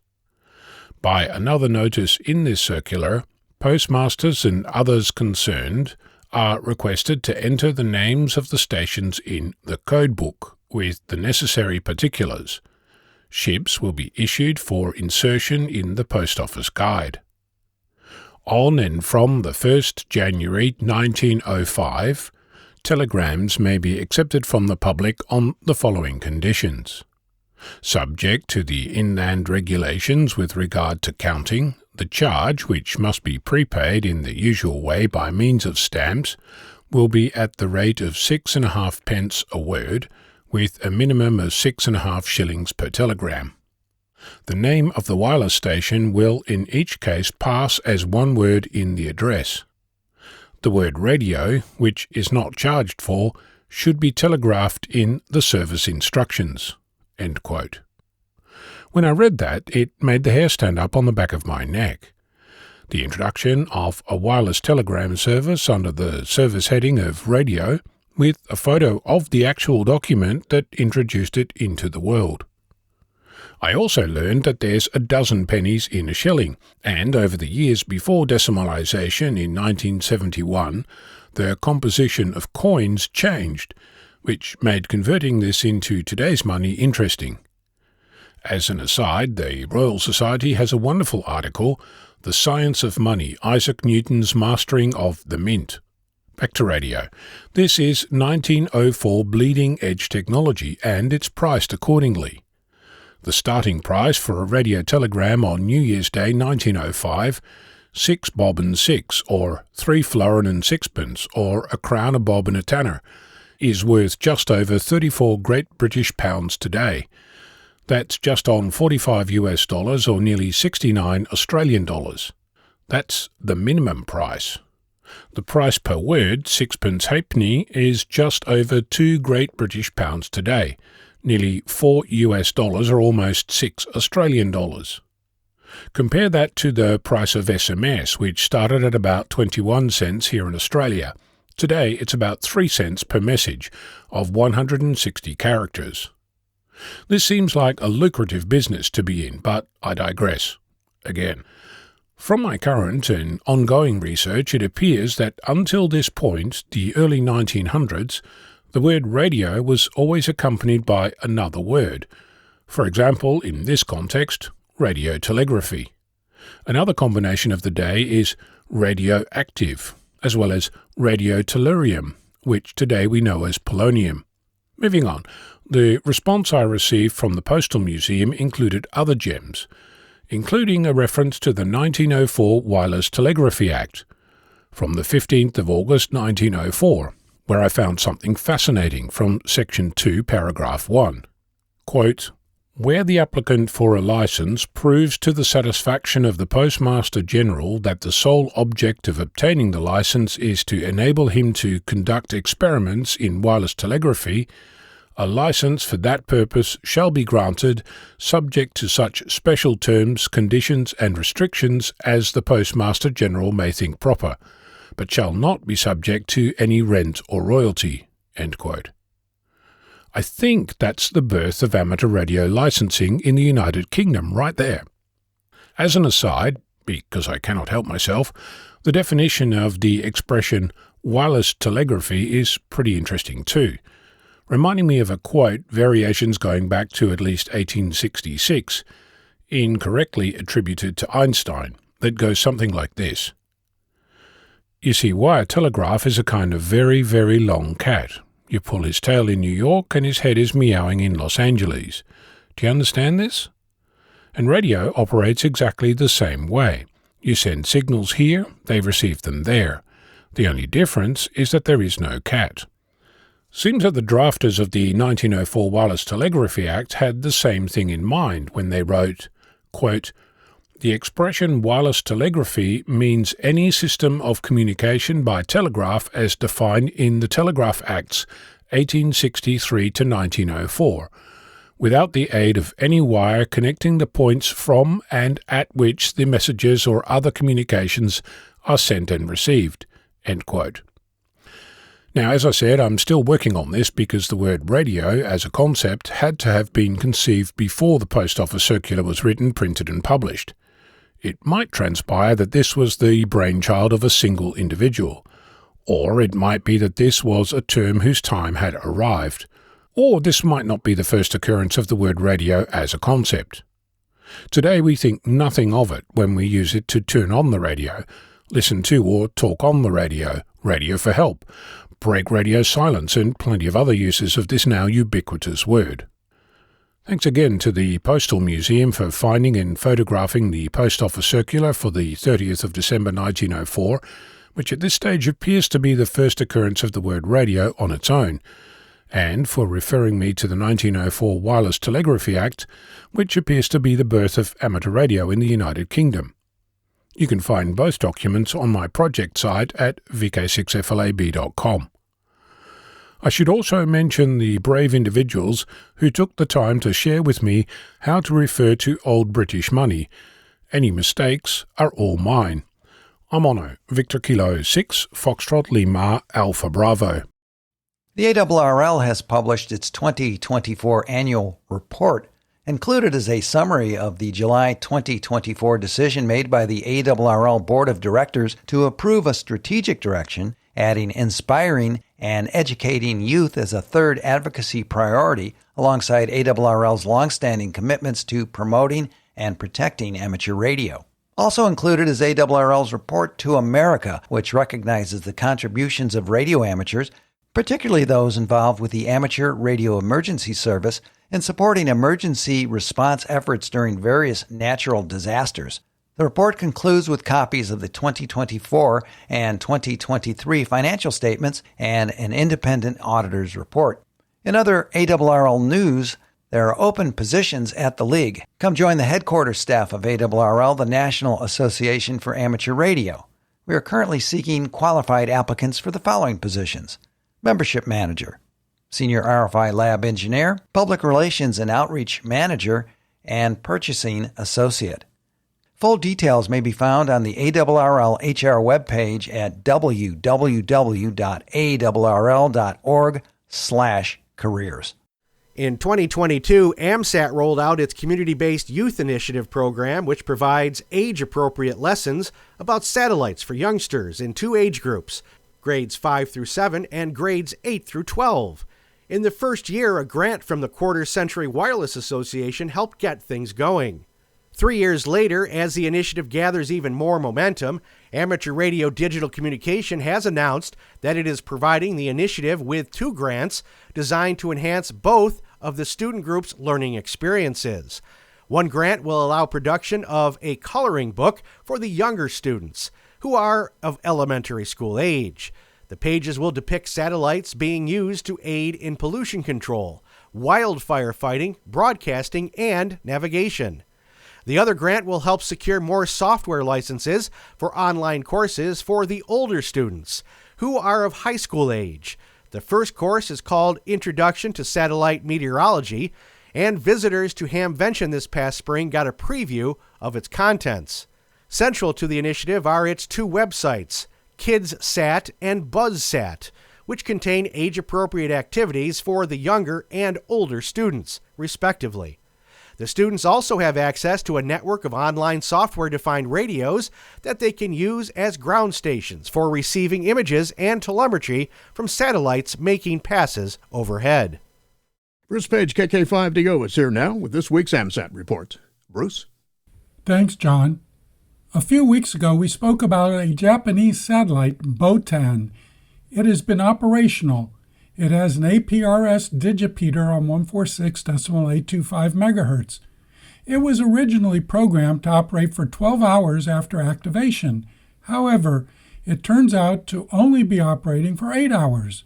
By another notice in this circular, postmasters and others concerned are requested to enter the names of the stations in the code book with the necessary particulars. Ships will be issued for insertion in the Post Office Guide. On and from the 1st January 1905, telegrams may be accepted from the public on the following conditions. Subject to the inland regulations with regard to counting, the charge, which must be prepaid in the usual way by means of stamps, will be at the rate of 6.5 pence a word, with a minimum of 6.5 shillings per telegram. The name of the wireless station will in each case pass as one word in the address. The word radio, which is not charged for, should be telegraphed in the service instructions." End quote. When I read that, it made the hair stand up on the back of my neck. The introduction of a wireless telegram service under the service heading of radio, with a photo of the actual document that introduced it into the world. I also learned that there's a dozen pennies in a shilling, and over the years before decimalisation in 1971, the composition of coins changed, which made converting this into today's money interesting. As an aside, the Royal Society has a wonderful article, The Science of Money, Isaac Newton's Mastering of the Mint. Back to radio. This is 1904 bleeding-edge technology, and it's priced accordingly. The starting price for a radio telegram on New Year's Day 1905, 6 bob and 6, or 3 florin and 6pence, or a crown a bob and a tanner, is worth just over 34 Great British pounds today. That's just on $45 or nearly 69 Australian dollars. That's the minimum price. The price per word, 6pence halfpenny, is just over 2 Great British pounds today, nearly $4 or almost 6 Australian dollars. Compare that to the price of SMS, which started at about 21 cents here in Australia. Today it's about 3 cents per message of 160 characters. This seems like a lucrative business to be in, but I digress. Again, from my current and ongoing research, it appears that until this point, the early 1900s, the word radio was always accompanied by another word. For example, in this context, radiotelegraphy. Another combination of the day is radioactive, as well as radiotellurium, which today we know as polonium. Moving on, the response I received from the Postal Museum included other gems, including a reference to the 1904 Wireless Telegraphy Act, from the 15th of August 1904, where I found something fascinating from Section 2, Paragraph 1. Quote, "Where the applicant for a license proves to the satisfaction of the Postmaster General that the sole object of obtaining the license is to enable him to conduct experiments in wireless telegraphy, a license for that purpose shall be granted, subject to such special terms, conditions, and restrictions as the Postmaster General may think proper, but shall not be subject to any rent or royalty." End quote. I think that's the birth of amateur radio licensing in the United Kingdom right there. As an aside, because I cannot help myself, the definition of the expression wireless telegraphy is pretty interesting too, reminding me of a quote, variations going back to at least 1866. incorrectly attributed to Einstein, that goes something like this. You see, wire telegraph is a kind of very, very long cat. You pull his tail in New York and his head is meowing in Los Angeles. Do you understand this? And radio operates exactly the same way. You send signals here, they receive them there. The only difference is that there is no cat. Seems that the drafters of the 1904 Wireless Telegraphy Act had the same thing in mind when they wrote, quote, "The expression wireless telegraphy means any system of communication by telegraph as defined in the Telegraph Acts 1863 to 1904, without the aid of any wire connecting the points from and at which the messages or other communications are sent and received." End quote. Now, as I said, I'm still working on this because the word radio as a concept had to have been conceived before the Post Office Circular was written, printed and published. It might transpire that this was the brainchild of a single individual, or it might be that this was a term whose time had arrived, or this might not be the first occurrence of the word radio as a concept. Today we think nothing of it when we use it to turn on the radio, listen to or talk on the radio, radio for help, break radio silence, and plenty of other uses of this now ubiquitous word. Thanks again to the Postal Museum for finding and photographing the Post Office Circular for the 30th of December 1904, which at this stage appears to be the first occurrence of the word radio on its own, and for referring me to the 1904 Wireless Telegraphy Act, which appears to be the birth of amateur radio in the United Kingdom. You can find both documents on my project site at vk6flab.com. I should also mention the brave individuals who took the time to share with me how to refer to Old British money. Any mistakes are all mine. I'm Ono, Victor Kilo 6, Foxtrot Lima, Alpha Bravo. The ARRL has published its 2024 annual report. Included is a summary of the July 2024 decision made by the ARRL Board of Directors to approve a strategic direction, adding inspiring and educating youth as a third advocacy priority, alongside ARRL's longstanding commitments to promoting and protecting amateur radio. Also included is ARRL's report to America, which recognizes the contributions of radio amateurs, particularly those involved with the Amateur Radio Emergency Service, in supporting emergency response efforts during various natural disasters. The report concludes with copies of the 2024 and 2023 financial statements and an independent auditor's report. In other ARRL news, there are open positions at the League. Come join the headquarters staff of ARRL, the National Association for Amateur Radio. We are currently seeking qualified applicants for the following positions: Membership Manager, Senior RFI Lab Engineer, Public Relations and Outreach Manager, and Purchasing Associate. Full details may be found on the ARRL HR webpage at www.arrl.org/careers. In 2022, AMSAT rolled out its community-based youth initiative program, which provides age-appropriate lessons about satellites for youngsters in two age groups, grades 5 through 7 and grades 8 through 12. In the first year, a grant from the Quarter Century Wireless Association helped get things going. 3 years later, as the initiative gathers even more momentum, Amateur Radio Digital Communication has announced that it is providing the initiative with 2 grants designed to enhance both of the student group's learning experiences. One grant will allow production of a coloring book for the younger students, who are of elementary school age. The pages will depict satellites being used to aid in pollution control, wildfire fighting, broadcasting, and navigation. The other grant will help secure more software licenses for online courses for the older students, who are of high school age. The first course is called Introduction to Satellite Meteorology, and visitors to Hamvention this past spring got a preview of its contents. Central to the initiative are its 2 websites, KidsSat and BuzzSat, which contain age-appropriate activities for the younger and older students, respectively. The students also have access to a network of online software-defined radios that they can use as ground stations for receiving images and telemetry from satellites making passes overhead. Bruce Page, KK5DO, is here now with this week's AMSAT report. Bruce? Thanks, John. A few weeks ago, we spoke about a Japanese satellite, BOTAN. It has been operational. It has an APRS Digipeater on 146.825 MHz. It was originally programmed to operate for 12 hours after activation. However, it turns out to only be operating for 8 hours.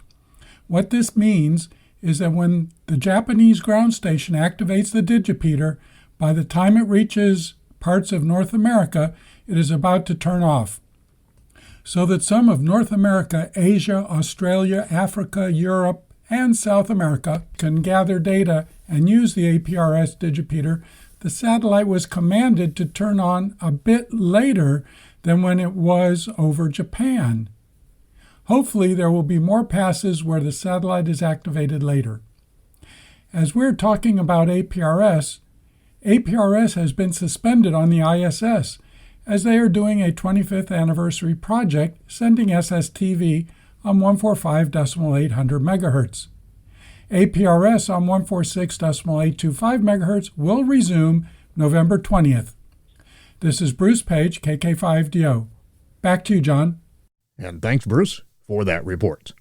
What this means is that when the Japanese ground station activates the Digipeater, by the time it reaches parts of North America, it is about to turn off. So that some of North America, Asia, Australia, Africa, Europe, and South America can gather data and use the APRS Digipeater, the satellite was commanded to turn on a bit later than when it was over Japan. Hopefully there will be more passes where the satellite is activated later. As we're talking about APRS has been suspended on the ISS as they are doing a 25th anniversary project sending SSTV on 145.800 MHz. APRS on 146.825 MHz will resume November 20th. This is Bruce Page, KK5DO. Back to you, John. And thanks, Bruce, for that report.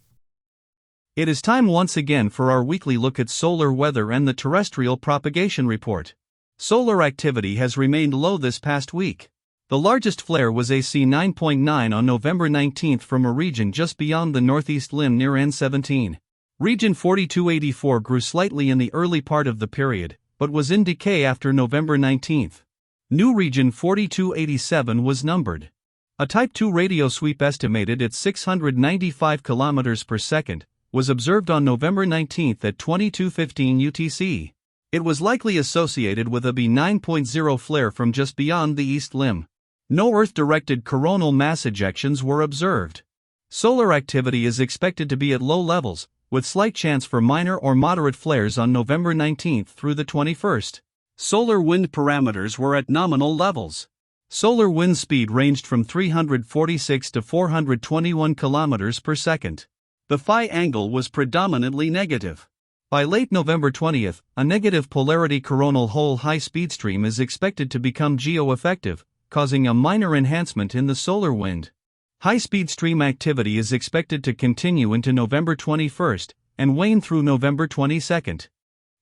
It is time once again for our weekly look at solar weather and the terrestrial propagation report. Solar activity has remained low this past week. The largest flare was AC 9.9 on November 19th from a region just beyond the northeast limb near N17. Region 4284 grew slightly in the early part of the period, but was in decay after November 19th. New region 4287 was numbered. A Type 2 radio sweep estimated at 695 km per second was observed on November 19th at 22:15 UTC. It was likely associated with a B9.0 flare from just beyond the east limb. No Earth-directed coronal mass ejections were observed. Solar activity is expected to be at low levels, with slight chance for minor or moderate flares on November 19th through the 21st. Solar wind parameters were at nominal levels. Solar wind speed ranged from 346 to 421 km per second. The phi angle was predominantly negative. By late November 20th, a negative polarity coronal hole high-speed stream is expected to become geo-effective, causing a minor enhancement in the solar wind. High-speed stream activity is expected to continue into November 21st and wane through November 22nd.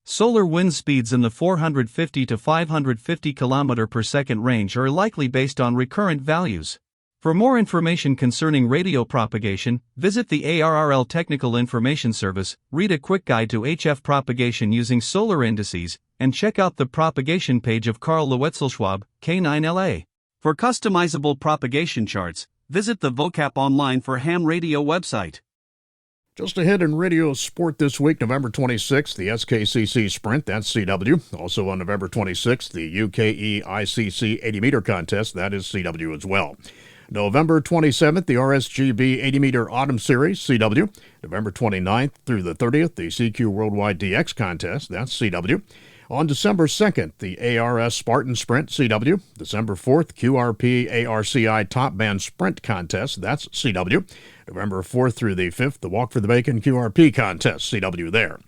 Solar wind speeds in the 450 to 550 km per second range are likely based on recurrent values. For more information concerning radio propagation, visit the ARRL Technical Information Service, read a quick guide to HF propagation using solar indices, and check out the propagation page of Karl Lewetzelschwab, K9LA. For customizable propagation charts, visit the vocap online for ham radio website. Just ahead in radio sport this week, November 26th, the SKCC Sprint, that's CW. Also on November 26th, the UKE ICC 80-meter contest, that is CW as well. November 27th, the RSGB 80-meter Autumn Series, CW. November 29th through the 30th, the CQ Worldwide DX contest, that's CW. On December 2nd, the ARS Spartan Sprint, CW. December 4th, QRP ARCI Top Band Sprint Contest, that's CW. November 4th through the 5th, the Walk for the Bacon QRP Contest, CW there.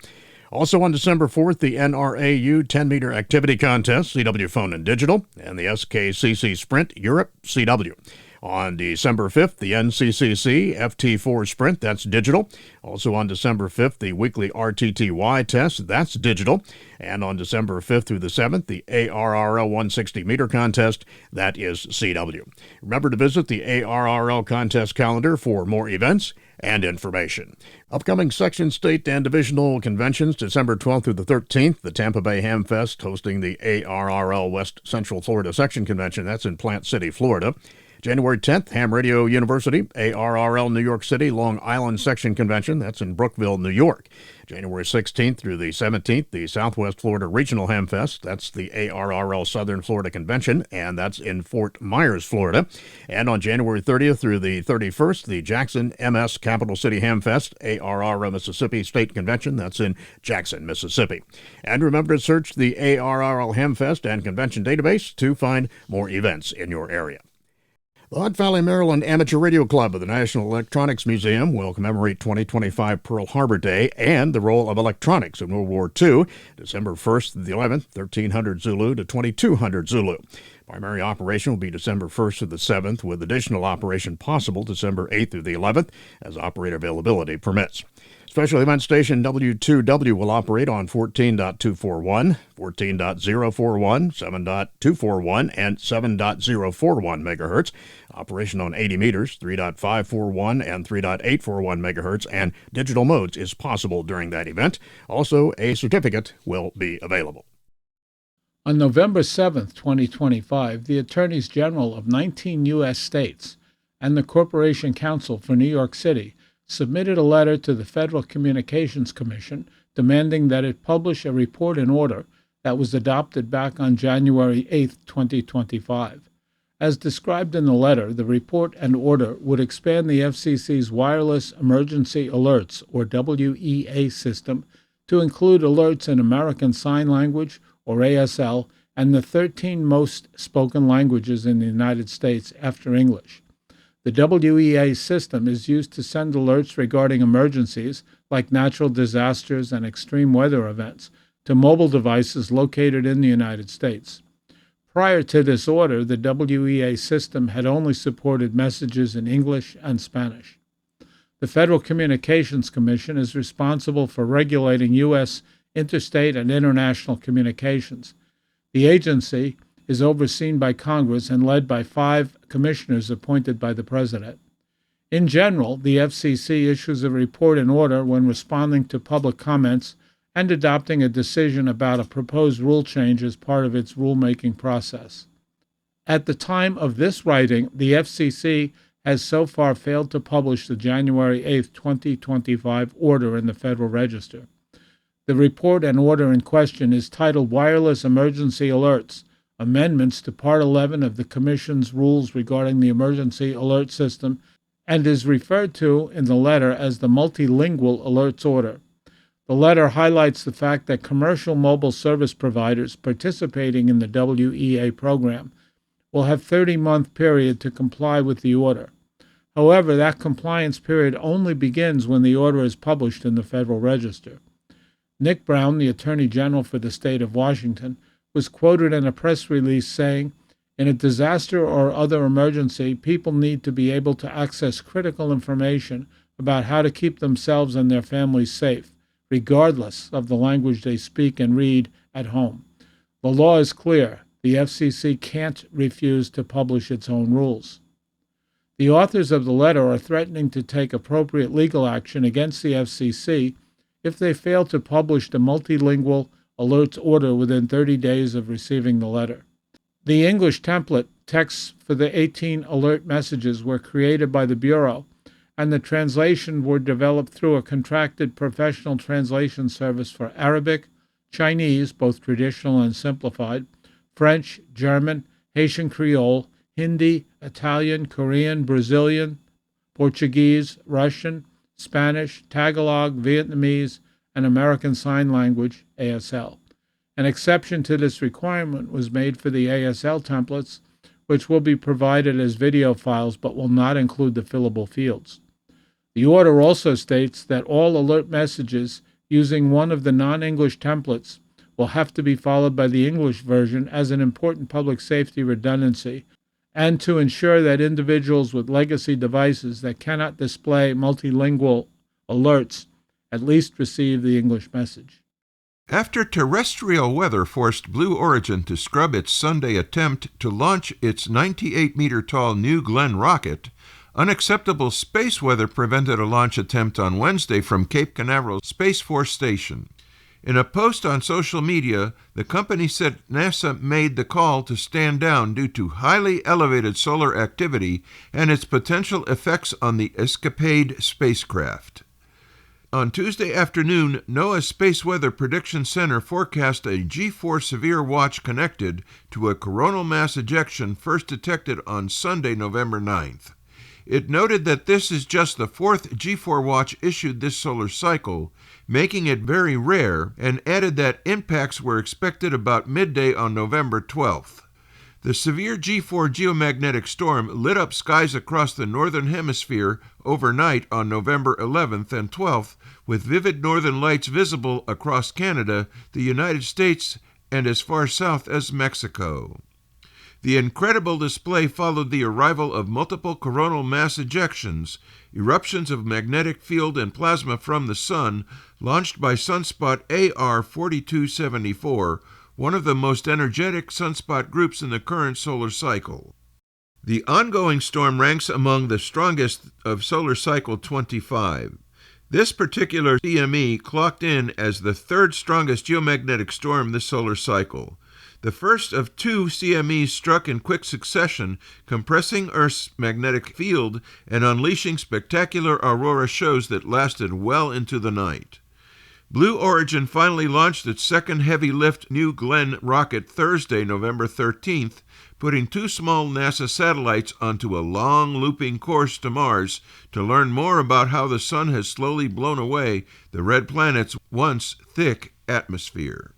Also on December 4th, the NRAU 10-meter Activity Contest, CW Phone and Digital, and the SKCC Sprint Europe, CW. On December 5th, the NCCC FT4 Sprint, that's digital. Also on December 5th, the weekly RTTY test, that's digital. And on December 5th through the 7th, the ARRL 160-meter contest, that is CW. Remember to visit the ARRL contest calendar for more events and information. Upcoming section, state, and divisional conventions, December 12th through the 13th, the Tampa Bay Ham Fest hosting the ARRL West Central Florida Section Convention, that's in Plant City, Florida. January 10th, Ham Radio University, ARRL New York City Long Island Section Convention, that's in Brookville, New York. January 16th through the 17th, the Southwest Florida Regional Ham Fest, that's the ARRL Southern Florida Convention, and that's in Fort Myers, Florida. And on January 30th through the 31st, the Jackson MS Capital City Ham Fest, ARRL Mississippi State Convention, that's in Jackson, Mississippi. And remember to search the ARRL Ham Fest and Convention database to find more events in your area. The Hunt Valley, Maryland Amateur Radio Club of the National Electronics Museum will commemorate 2025 Pearl Harbor Day and the role of electronics in World War II, December 1st to the 11th, 1300 Zulu to 2200 Zulu. Primary operation will be December 1st to the 7th, with additional operation possible December 8th through the 11th, as operator availability permits. Special Event Station W2W will operate on 14.241, 14.041, 7.241, and 7.041 megahertz. Operation on 80 meters, 3.541 and 3.841 megahertz, and digital modes is possible during that event. Also, a certificate will be available. On November 7, 2025, the Attorneys General of 19 U.S. states and the Corporation Counsel for New York City submitted a letter to the Federal Communications Commission demanding that it publish a report and order that was adopted back on January 8, 2025. As described in the letter, the report and order would expand the FCC's Wireless Emergency Alerts, or WEA system, to include alerts in American Sign Language, or ASL, and the 13 most spoken languages in the United States after English. The WEA system is used to send alerts regarding emergencies like natural disasters and extreme weather events to mobile devices located in the United States. Prior to this order, the WEA system had only supported messages in English and Spanish. The Federal Communications Commission is responsible for regulating U.S. interstate and international communications. The agency is overseen by Congress and led by 5 commissioners appointed by the President. In general, the FCC issues a report and order when responding to public comments and adopting a decision about a proposed rule change as part of its rulemaking process. At the time of this writing, the FCC has so far failed to publish the January 8, 2025 order in the Federal Register. The report and order in question is titled Wireless Emergency Alerts, Amendments to Part 11 of the Commission's Rules Regarding the Emergency Alert System, and is referred to in the letter as the Multilingual Alerts Order. The letter highlights the fact that commercial mobile service providers participating in the WEA program will have a 30-month period to comply with the order. However, that compliance period only begins when the order is published in the Federal Register. Nick Brown, the Attorney General for the state of Washington, was quoted in a press release saying, "In a disaster or other emergency, people need to be able to access critical information about how to keep themselves and their families safe, regardless of the language they speak and read at home. The law is clear. The FCC can't refuse to publish its own rules." The authors of the letter are threatening to take appropriate legal action against the FCC if they fail to publish the multilingual alerts order within 30 days of receiving the letter. The English template texts for the 18 alert messages were created by the Bureau, and the translation were developed through a contracted professional translation service for Arabic, Chinese, both traditional and simplified, French, German, Haitian Creole, Hindi, Italian, Korean, Brazilian, Portuguese, Russian, Spanish, Tagalog, Vietnamese, and American Sign Language, ASL. An exception to this requirement was made for the ASL templates, which will be provided as video files but will not include the fillable fields. The order also states that all alert messages using one of the non-English templates will have to be followed by the English version as an important public safety redundancy, and to ensure that individuals with legacy devices that cannot display multilingual alerts at least receive the English message. After terrestrial weather forced Blue Origin to scrub its Sunday attempt to launch its 98-meter-tall New Glenn rocket, unacceptable space weather prevented a launch attempt on Wednesday from Cape Canaveral Space Force Station. In a post on social media, the company said NASA made the call to stand down due to highly elevated solar activity and its potential effects on the Escapade spacecraft. On Tuesday afternoon, NOAA's Space Weather Prediction Center forecast a G4 severe watch connected to a coronal mass ejection first detected on Sunday, November 9th. It noted that this is just the 4th G4 watch issued this solar cycle, making it very rare, and added that impacts were expected about midday on November 12th. The severe G4 geomagnetic storm lit up skies across the northern hemisphere overnight on November 11th and 12th, with vivid northern lights visible across Canada, the United States, and as far south as Mexico. The incredible display followed the arrival of multiple coronal mass ejections, eruptions of magnetic field and plasma from the Sun, launched by sunspot AR-4274, one of the most energetic sunspot groups in the current solar cycle. The ongoing storm ranks among the strongest of solar cycle 25. This particular CME clocked in as the third strongest geomagnetic storm this solar cycle. The first of two CMEs struck in quick succession, compressing Earth's magnetic field and unleashing spectacular aurora shows that lasted well into the night. Blue Origin finally launched its second heavy-lift New Glenn rocket Thursday, November 13th, putting two small NASA satellites onto a long looping course to Mars to learn more about how the Sun has slowly blown away the red planet's once thick atmosphere.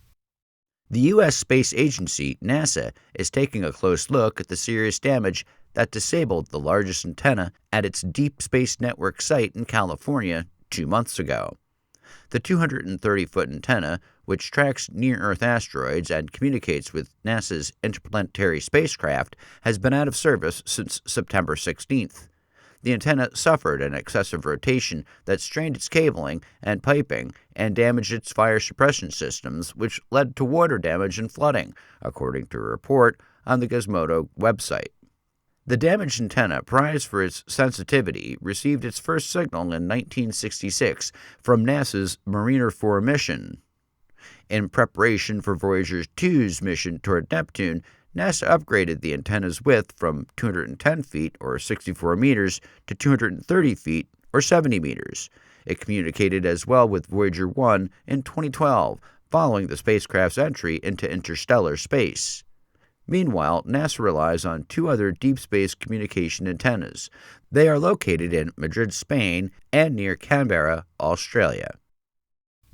The U.S. Space Agency, NASA, is taking a close look at the serious damage that disabled the largest antenna at its Deep Space Network site in California 2 months ago. The 230-foot antenna, which tracks near-Earth asteroids and communicates with NASA's interplanetary spacecraft, has been out of service since September 16th. The antenna suffered an excessive rotation that strained its cabling and piping and damaged its fire suppression systems, which led to water damage and flooding, according to a report on the Gizmodo website. The damaged antenna, prized for its sensitivity, received its first signal in 1966 from NASA's Mariner 4 mission. In preparation for Voyager 2's mission toward Neptune, NASA upgraded the antenna's width from 210 feet, or 64 meters, to 230 feet, or 70 meters. It communicated as well with Voyager 1 in 2012, following the spacecraft's entry into interstellar space. Meanwhile, NASA relies on two other deep space communication antennas. They are located in Madrid, Spain, and near Canberra, Australia.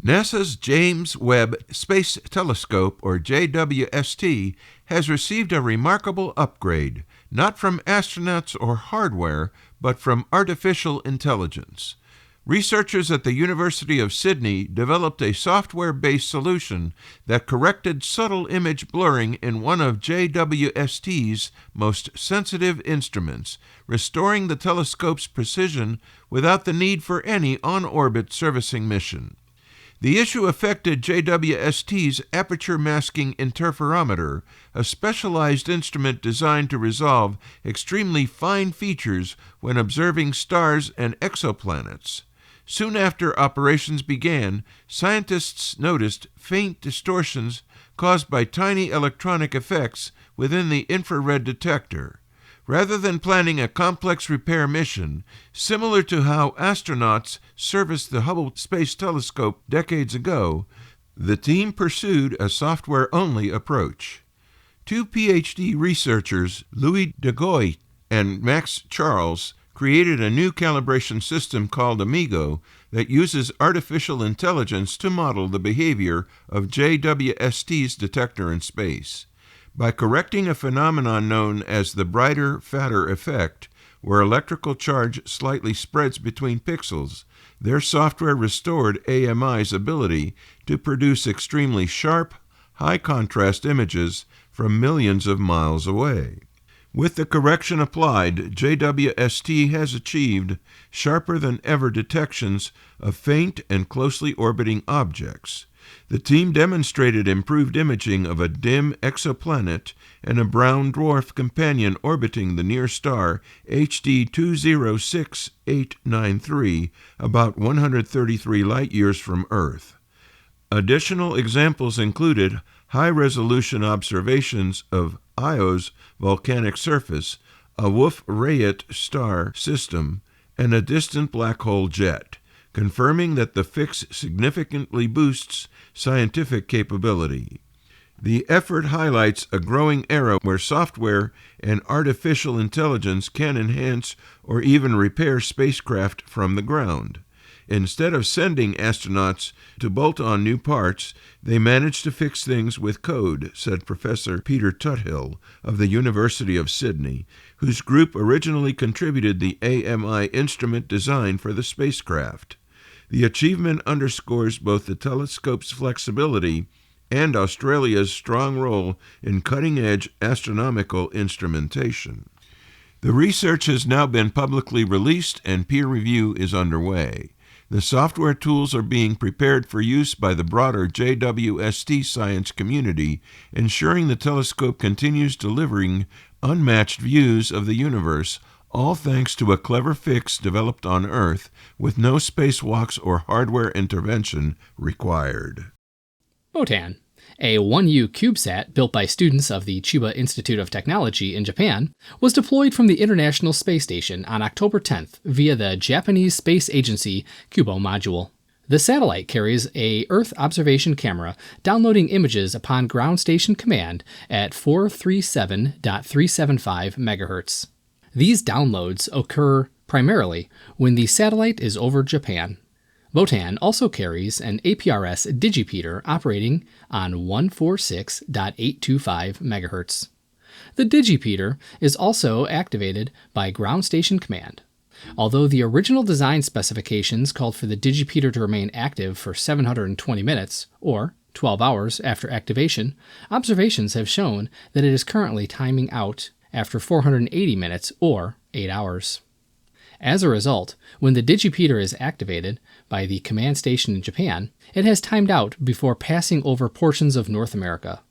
NASA's James Webb Space Telescope, or JWST, has received a remarkable upgrade, not from astronauts or hardware, but from artificial intelligence. Researchers at the University of Sydney developed a software-based solution that corrected subtle image blurring in one of JWST's most sensitive instruments, restoring the telescope's precision without the need for any on-orbit servicing mission. The issue affected JWST's aperture masking interferometer, a specialized instrument designed to resolve extremely fine features when observing stars and exoplanets. Soon after operations began, scientists noticed faint distortions caused by tiny electronic effects within the infrared detector. Rather than planning a complex repair mission, similar to how astronauts serviced the Hubble Space Telescope decades ago, the team pursued a software-only approach. Two PhD researchers, Louis Degoy and Max Charles, created a new calibration system called Amigo that uses artificial intelligence to model the behavior of JWST's detector in space. By correcting a phenomenon known as the brighter, fatter effect, where electrical charge slightly spreads between pixels, their software restored AMI's ability to produce extremely sharp, high-contrast images from millions of miles away. With the correction applied, JWST has achieved sharper-than-ever detections of faint and closely orbiting objects. The team demonstrated improved imaging of a dim exoplanet and a brown dwarf companion orbiting the near star HD 206893, about 133 light-years from Earth. Additional examples included high-resolution observations of Io's volcanic surface, a Wolf-Rayet star system, and a distant black hole jet, confirming that the fix significantly boosts scientific capability. The effort highlights a growing era where software and artificial intelligence can enhance or even repair spacecraft from the ground. Instead of sending astronauts to bolt on new parts, they managed to fix things with code, said Professor Peter Tuthill of the University of Sydney, whose group originally contributed the AMI instrument design for the spacecraft. The achievement underscores both the telescope's flexibility and Australia's strong role in cutting-edge astronomical instrumentation. The research has now been publicly released and peer review is underway. The software tools are being prepared for use by the broader JWST science community, ensuring the telescope continues delivering unmatched views of the universe, all thanks to a clever fix developed on Earth with no spacewalks or hardware intervention required. BOTAN, a 1U CubeSat built by students of the Chiba Institute of Technology in Japan, was deployed from the International Space Station on October 10th via the Japanese Space Agency Kubo module. The satellite carries a Earth observation camera downloading images upon ground station command at 437.375 MHz. These downloads occur primarily when the satellite is over Japan. BOTAN also carries an APRS Digipeater operating on 146.825 MHz. The Digipeater is also activated by ground station command. Although the original design specifications called for the Digipeater to remain active for 720 minutes, or 12 hours after activation, observations have shown that it is currently timing out after 480 minutes, or 8 hours. As a result, when the Digipeater is activated by the command station in Japan, it has timed out before passing over portions of North America.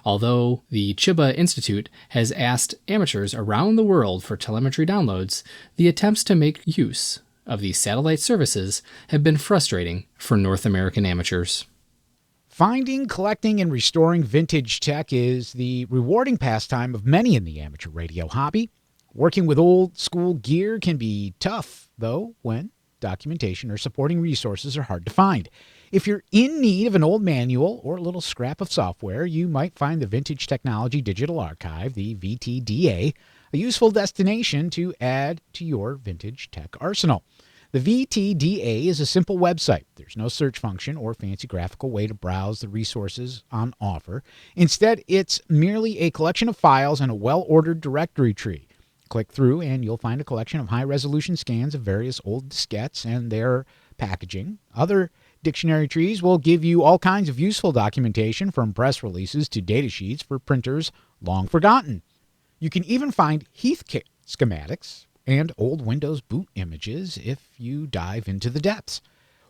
Although the Chiba Institute has asked amateurs around the world for telemetry downloads, the attempts to make use of these satellite services have been frustrating for North American amateurs. Finding, collecting, and restoring vintage tech is the rewarding pastime of many in the amateur radio hobby. Working with old school gear can be tough, though, when documentation or supporting resources are hard to find. If you're in need of an old manual or a little scrap of software, you might find the Vintage Technology Digital Archive, the VTDA, a useful destination to add to your vintage tech arsenal. The VTDA is a simple website. There's no search function or fancy graphical way to browse the resources on offer. Instead, it's merely a collection of files and a well-ordered directory tree. Click through and you'll find a collection of high-resolution scans of various old diskettes and their packaging. Other dictionary trees will give you all kinds of useful documentation, from press releases to datasheets for printers long forgotten. You can even find Heathkit schematics and old Windows boot images if you dive into the depths.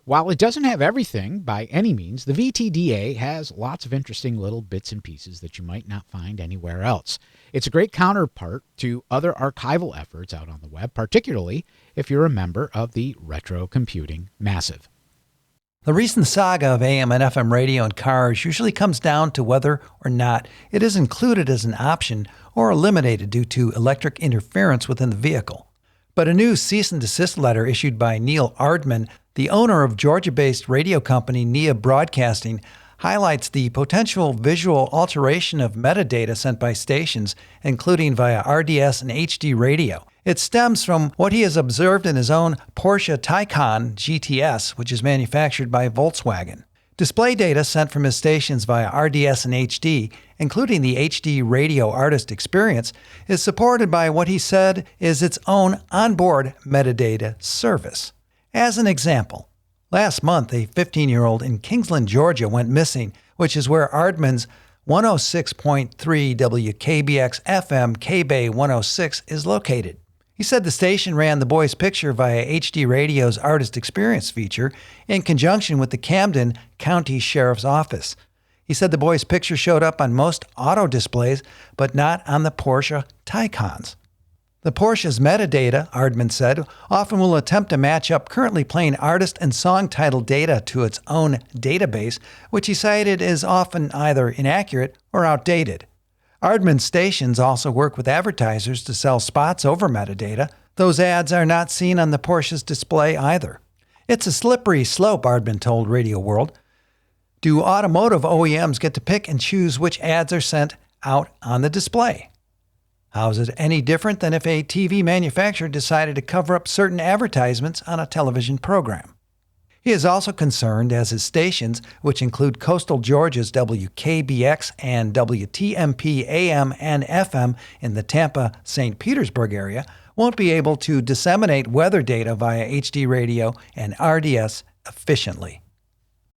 While it doesn't have everything by any means, the VTDA has lots of interesting little bits and pieces that you might not find anywhere else. It's a great counterpart to other archival efforts out on the web, particularly if you're a member of the Retro Computing Massive. The recent saga of AM and FM radio in cars usually comes down to whether or not it is included as an option or eliminated due to electric interference within the vehicle. But a new cease and desist letter issued by Neil Ardman, the owner of Georgia-based radio company NEA Broadcasting, highlights the potential visual alteration of metadata sent by stations, including via RDS and HD radio. It stems from what he has observed in his own Porsche Taycan GTS, which is manufactured by Volkswagen. Display data sent from his stations via RDS and HD, including the HD radio artist experience, is supported by what he said is its own onboard metadata service. As an example, last month a 15-year-old in Kingsland, Georgia went missing, which is where Ardman's 106.3 WKBX FM K-Bay 106 is located. He said the station ran the boy's picture via HD Radio's Artist Experience feature in conjunction with the Camden County Sheriff's Office. He said the boy's picture showed up on most auto displays, but not on the Porsche Taycans. The Porsche's metadata, Ardman said, often will attempt to match up currently playing artist and song title data to its own database, which he cited is often either inaccurate or outdated. Ardman's stations also work with advertisers to sell spots over metadata. Those ads are not seen on the Porsche's display either. It's a slippery slope, Ardman told Radio World. Do automotive OEMs get to pick and choose which ads are sent out on the display? How is it any different than if a TV manufacturer decided to cover up certain advertisements on a television program? He is also concerned as his stations, which include Coastal Georgia's WKBX and WTMP AM and FM in the Tampa-St. Petersburg area, won't be able to disseminate weather data via HD radio and RDS efficiently.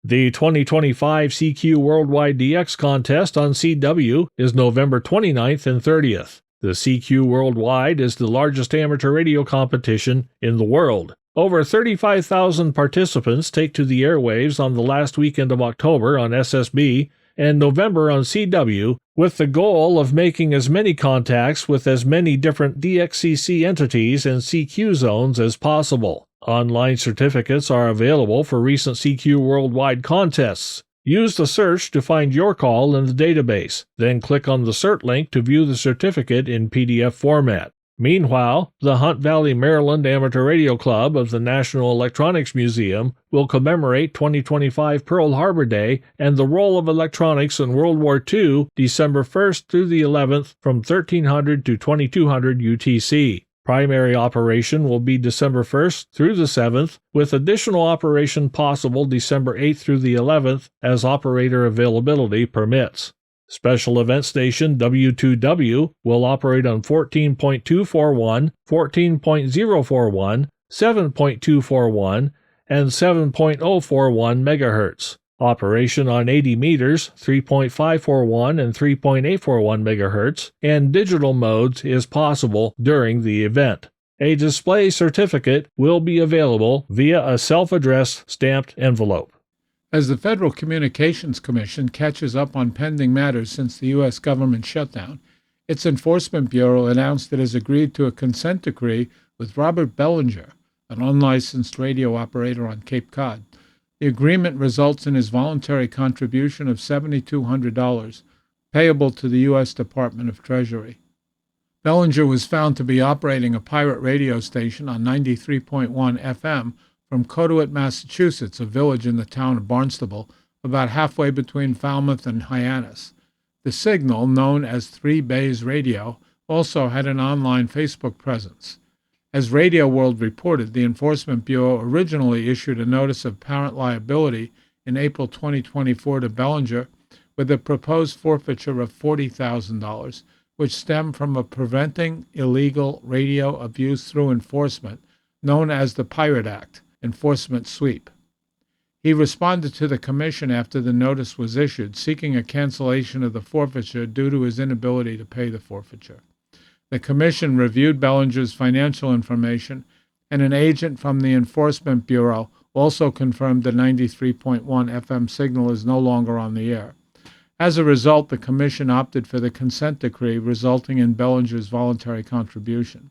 The 2025 CQ Worldwide DX contest on CW is November 29th and 30th. The CQ Worldwide is the largest amateur radio competition in the world. Over 35,000 participants take to the airwaves on the last weekend of October on SSB and November on CW, with the goal of making as many contacts with as many different DXCC entities and CQ zones as possible. Online certificates are available for recent CQ Worldwide contests. Use the search to find your call in the database, then click on the CERT link to view the certificate in PDF format. Meanwhile, the Hunt Valley, Maryland Amateur Radio Club of the National Electronics Museum will commemorate 2025 Pearl Harbor Day and the role of electronics in World War II December 1st through the 11th from 1300 to 2200 UTC. Primary operation will be December 1st through the 7th, with additional operation possible December 8th through the 11th as operator availability permits. Special Event Station W2W will operate on 14.241, 14.041, 7.241, and 7.041 MHz. Operation on 80 meters, 3.541 and 3.841 MHz, and digital modes is possible during the event. A display certificate will be available via a self-addressed stamped envelope. As the Federal Communications Commission catches up on pending matters since the U.S. government shutdown, its Enforcement Bureau announced it has agreed to a consent decree with Robert Bellinger, an unlicensed radio operator on Cape Cod. The agreement results in his voluntary contribution of $7,200, payable to the U.S. Department of Treasury. Bellinger was found to be operating a pirate radio station on 93.1 FM from Cotuit, Massachusetts, a village in the town of Barnstable, about halfway between Falmouth and Hyannis. The signal, known as Three Bays Radio, also had an online Facebook presence. As Radio World reported, the Enforcement Bureau originally issued a notice of parent liability in April 2024 to Bellinger with a proposed forfeiture of $40,000, which stemmed from a Preventing Illegal Radio Abuse Through Enforcement, known as the Pirate Act, enforcement sweep. He responded to the Commission after the notice was issued, seeking a cancellation of the forfeiture due to his inability to pay the forfeiture. The Commission reviewed Bellinger's financial information, and an agent from the Enforcement Bureau also confirmed the 93.1 FM signal is no longer on the air. As a result, the Commission opted for the consent decree, resulting in Bellinger's voluntary contribution.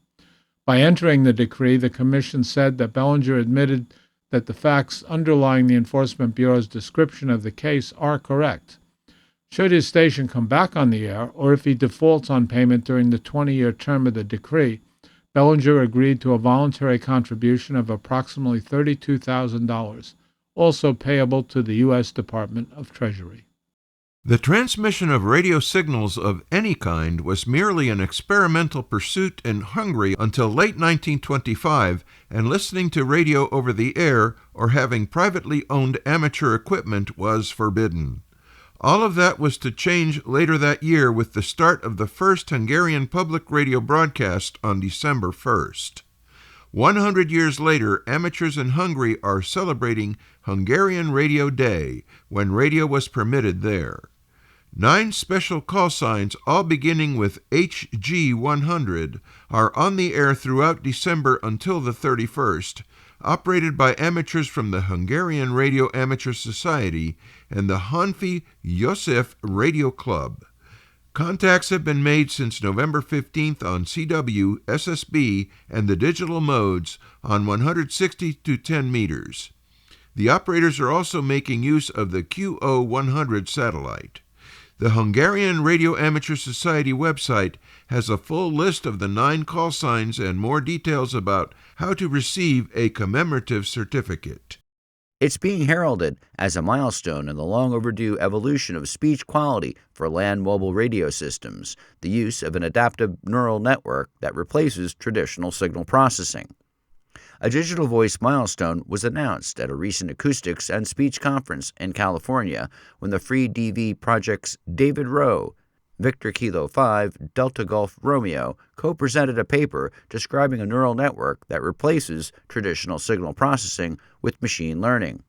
By entering the decree, the Commission said that Bellinger admitted that the facts underlying the Enforcement Bureau's description of the case are correct. Should his station come back on the air, or if he defaults on payment during the 20-year term of the decree, Bellinger agreed to a voluntary contribution of approximately $32,000, also payable to the U.S. Department of Treasury. The transmission of radio signals of any kind was merely an experimental pursuit in Hungary until late 1925, and listening to radio over the air or having privately owned amateur equipment was forbidden. All of that was to change later that year with the start of the first Hungarian public radio broadcast on December 1st. 100 years later, amateurs in Hungary are celebrating Hungarian Radio Day, when radio was permitted there. 9 special call signs, all beginning with HG100, are on the air throughout December until the 31st, operated by amateurs from the Hungarian Radio Amateur Society and the Honfi József Radio Club. Contacts have been made since November 15th on CW, SSB, and the digital modes on 160 to 10 meters. The operators are also making use of the QO100 satellite. The Hungarian Radio Amateur Society website has a full list of the 9 call signs and more details about how to receive a commemorative certificate. It's being heralded as a milestone in the long overdue evolution of speech quality for land mobile radio systems, the use of an adaptive neural network that replaces traditional signal processing. A digital voice milestone was announced at a recent acoustics and speech conference in California when the Free DV Project's David Rowe, Victor Kilo 5, Delta Golf Romeo, co-presented a paper describing a neural network that replaces traditional signal processing with machine learning.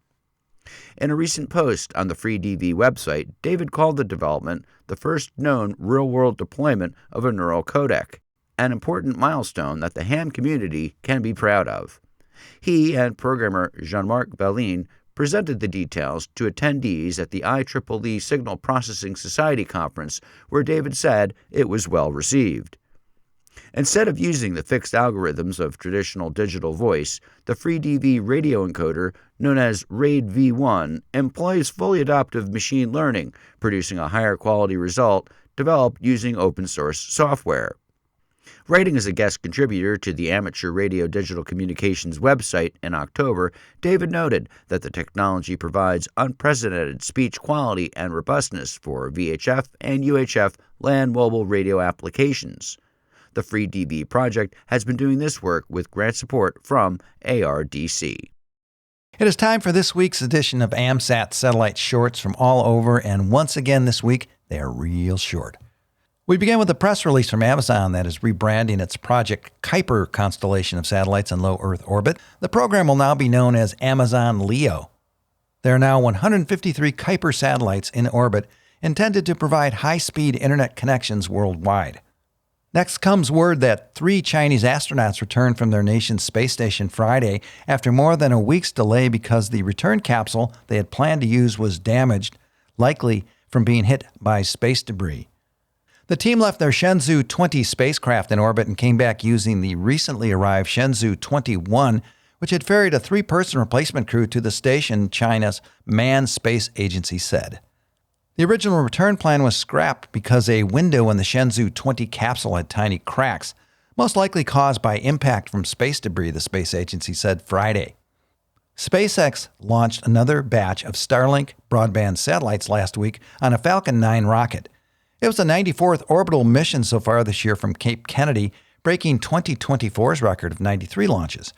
In a recent post on the Free DV website, David called the development the first known real-world deployment of a neural codec, an important milestone that the ham community can be proud of. He and programmer Jean-Marc Bellin presented the details to attendees at the IEEE Signal Processing Society conference, where David said it was well received. Instead of using the fixed algorithms of traditional digital voice, the FreeDV radio encoder, known as RAID V1, employs fully adaptive machine learning, producing a higher quality result developed using open-source software. Writing as a guest contributor to the Amateur Radio Digital Communications website in October, David noted that the technology provides unprecedented speech quality and robustness for VHF and UHF land mobile radio applications. The Free DV project has been doing this work with grant support from ARDC. It is time for this week's edition of AMSAT Satellite Shorts from all over, and once again this week, they are real short. We begin with a press release from Amazon that is rebranding its Project Kuiper constellation of satellites in low Earth orbit. The program will now be known as Amazon LEO. There are now 153 Kuiper satellites in orbit intended to provide high-speed internet connections worldwide. Next comes word that 3 Chinese astronauts returned from their nation's space station Friday after more than a week's delay because the return capsule they had planned to use was damaged, likely from being hit by space debris. The team left their Shenzhou 20 spacecraft in orbit and came back using the recently arrived Shenzhou 21, which had ferried a 3-person replacement crew to the station, China's Manned Space Agency said. The original return plan was scrapped because a window in the Shenzhou 20 capsule had tiny cracks, most likely caused by impact from space debris, the space agency said Friday. SpaceX launched another batch of Starlink broadband satellites last week on a Falcon 9 rocket. It was the 94th orbital mission so far this year from Cape Kennedy, breaking 2024's record of 93 launches.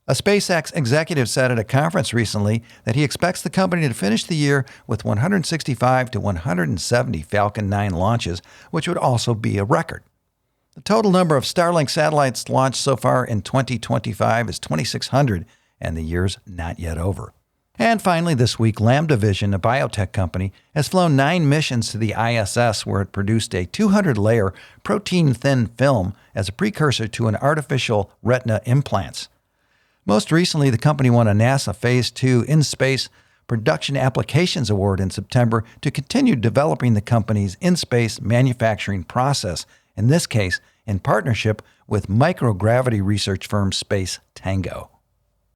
A SpaceX executive said at a conference recently that he expects the company to finish the year with 165 to 170 Falcon 9 launches, which would also be a record. The total number of Starlink satellites launched so far in 2025 is 2,600, and the year's not yet over. And finally this week, Lambda Vision, a biotech company, has flown 9 missions to the ISS where it produced a 200-layer protein-thin film as a precursor to an artificial retina implants. Most recently, the company won a NASA Phase 2 In-Space Production Applications Award in September to continue developing the company's in-space manufacturing process, in this case, in partnership with microgravity research firm Space Tango.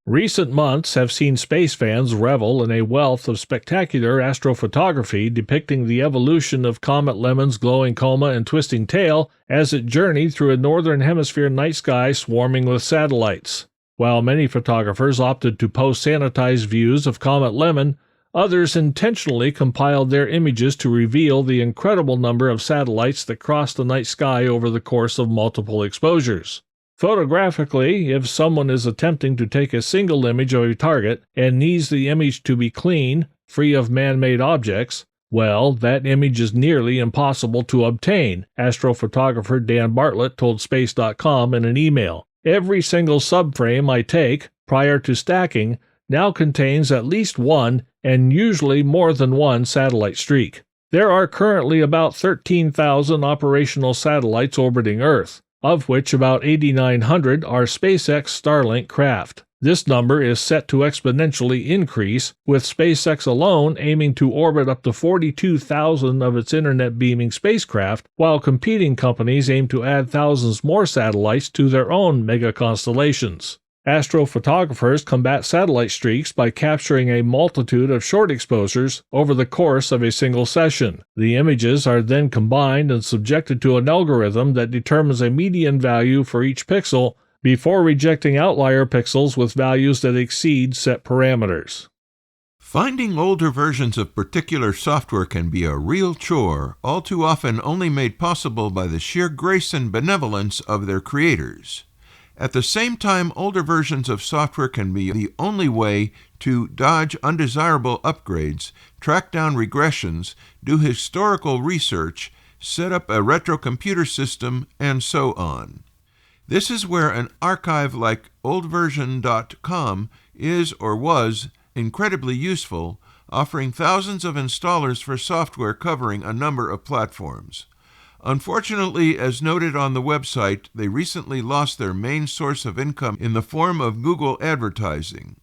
Recent months have seen space fans revel in a wealth of spectacular astrophotography depicting the evolution of Comet Lemon's glowing coma and twisting tail as it journeyed through a northern hemisphere night sky swarming with satellites. While many photographers opted to post sanitized views of Comet Lemon, others intentionally compiled their images to reveal the incredible number of satellites that crossed the night sky over the course of multiple exposures. Photographically, if someone is attempting to take a single image of a target and needs the image to be clean, free of man-made objects, well, that image is nearly impossible to obtain, astrophotographer Dan Bartlett told Space.com in an email. Every single subframe I take, prior to stacking, now contains at least one, and usually more than one, satellite streak. There are currently about 13,000 operational satellites orbiting Earth, of which about 8,900 are SpaceX Starlink craft. This number is set to exponentially increase, with SpaceX alone aiming to orbit up to 42,000 of its internet-beaming spacecraft, while competing companies aim to add thousands more satellites to their own mega-constellations. Astrophotographers combat satellite streaks by capturing a multitude of short exposures over the course of a single session. The images are then combined and subjected to an algorithm that determines a median value for each pixel before rejecting outlier pixels with values that exceed set parameters. Finding older versions of particular software can be a real chore, all too often only made possible by the sheer grace and benevolence of their creators. At the same time, older versions of software can be the only way to dodge undesirable upgrades, track down regressions, do historical research, set up a retro computer system, and so on. This is where an archive like oldversion.com is or was incredibly useful, offering thousands of installers for software covering a number of platforms. Unfortunately, as noted on the website, they recently lost their main source of income in the form of Google advertising.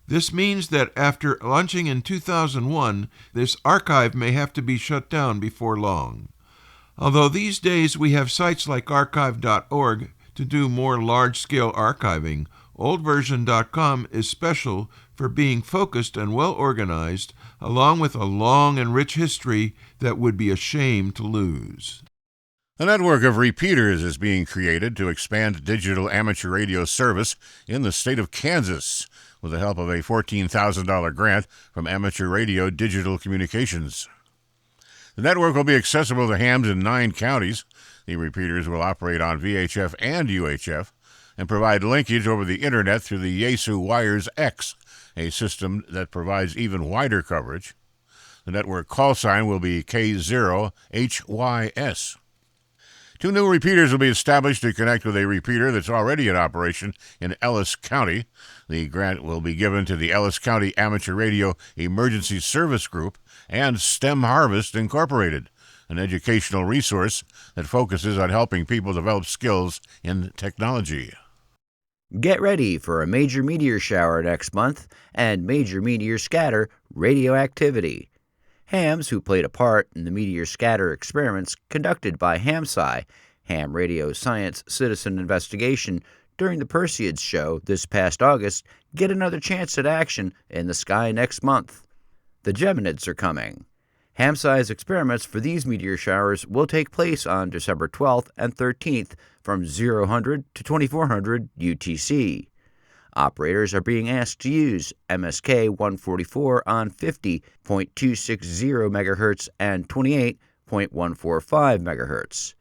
This means that after launching in 2001, this archive may have to be shut down before long. Although these days we have sites like archive.org to do more large-scale archiving, oldversion.com is special for being focused and well-organized, along with a long and rich history that would be a shame to lose. A network of repeaters is being created to expand digital amateur radio service in the state of Kansas with the help of a $14,000 grant from Amateur Radio Digital Communications. The network will be accessible to hams in 9 counties. The repeaters will operate on VHF and UHF and provide linkage over the Internet through the Yaesu Wires X, a system that provides even wider coverage. The network call sign will be K0HYS. 2 new repeaters will be established to connect with a repeater that's already in operation in Ellis County. The grant will be given to the Ellis County Amateur Radio Emergency Service Group and STEM Harvest Incorporated, an educational resource that focuses on helping people develop skills in technology. Get ready for a major meteor shower next month and major meteor scatter radioactivity. Hams who played a part in the meteor scatter experiments conducted by HAMSCI, Ham Radio Science Citizen Investigation, during the Perseids show this past August get another chance at action in the sky next month. The Geminids are coming. HAMSCI's experiments for these meteor showers will take place on December 12th and 13th from 0000 to 2400 UTC. Operators are being asked to use MSK 144 on 50.260 MHz and 28.145 MHz.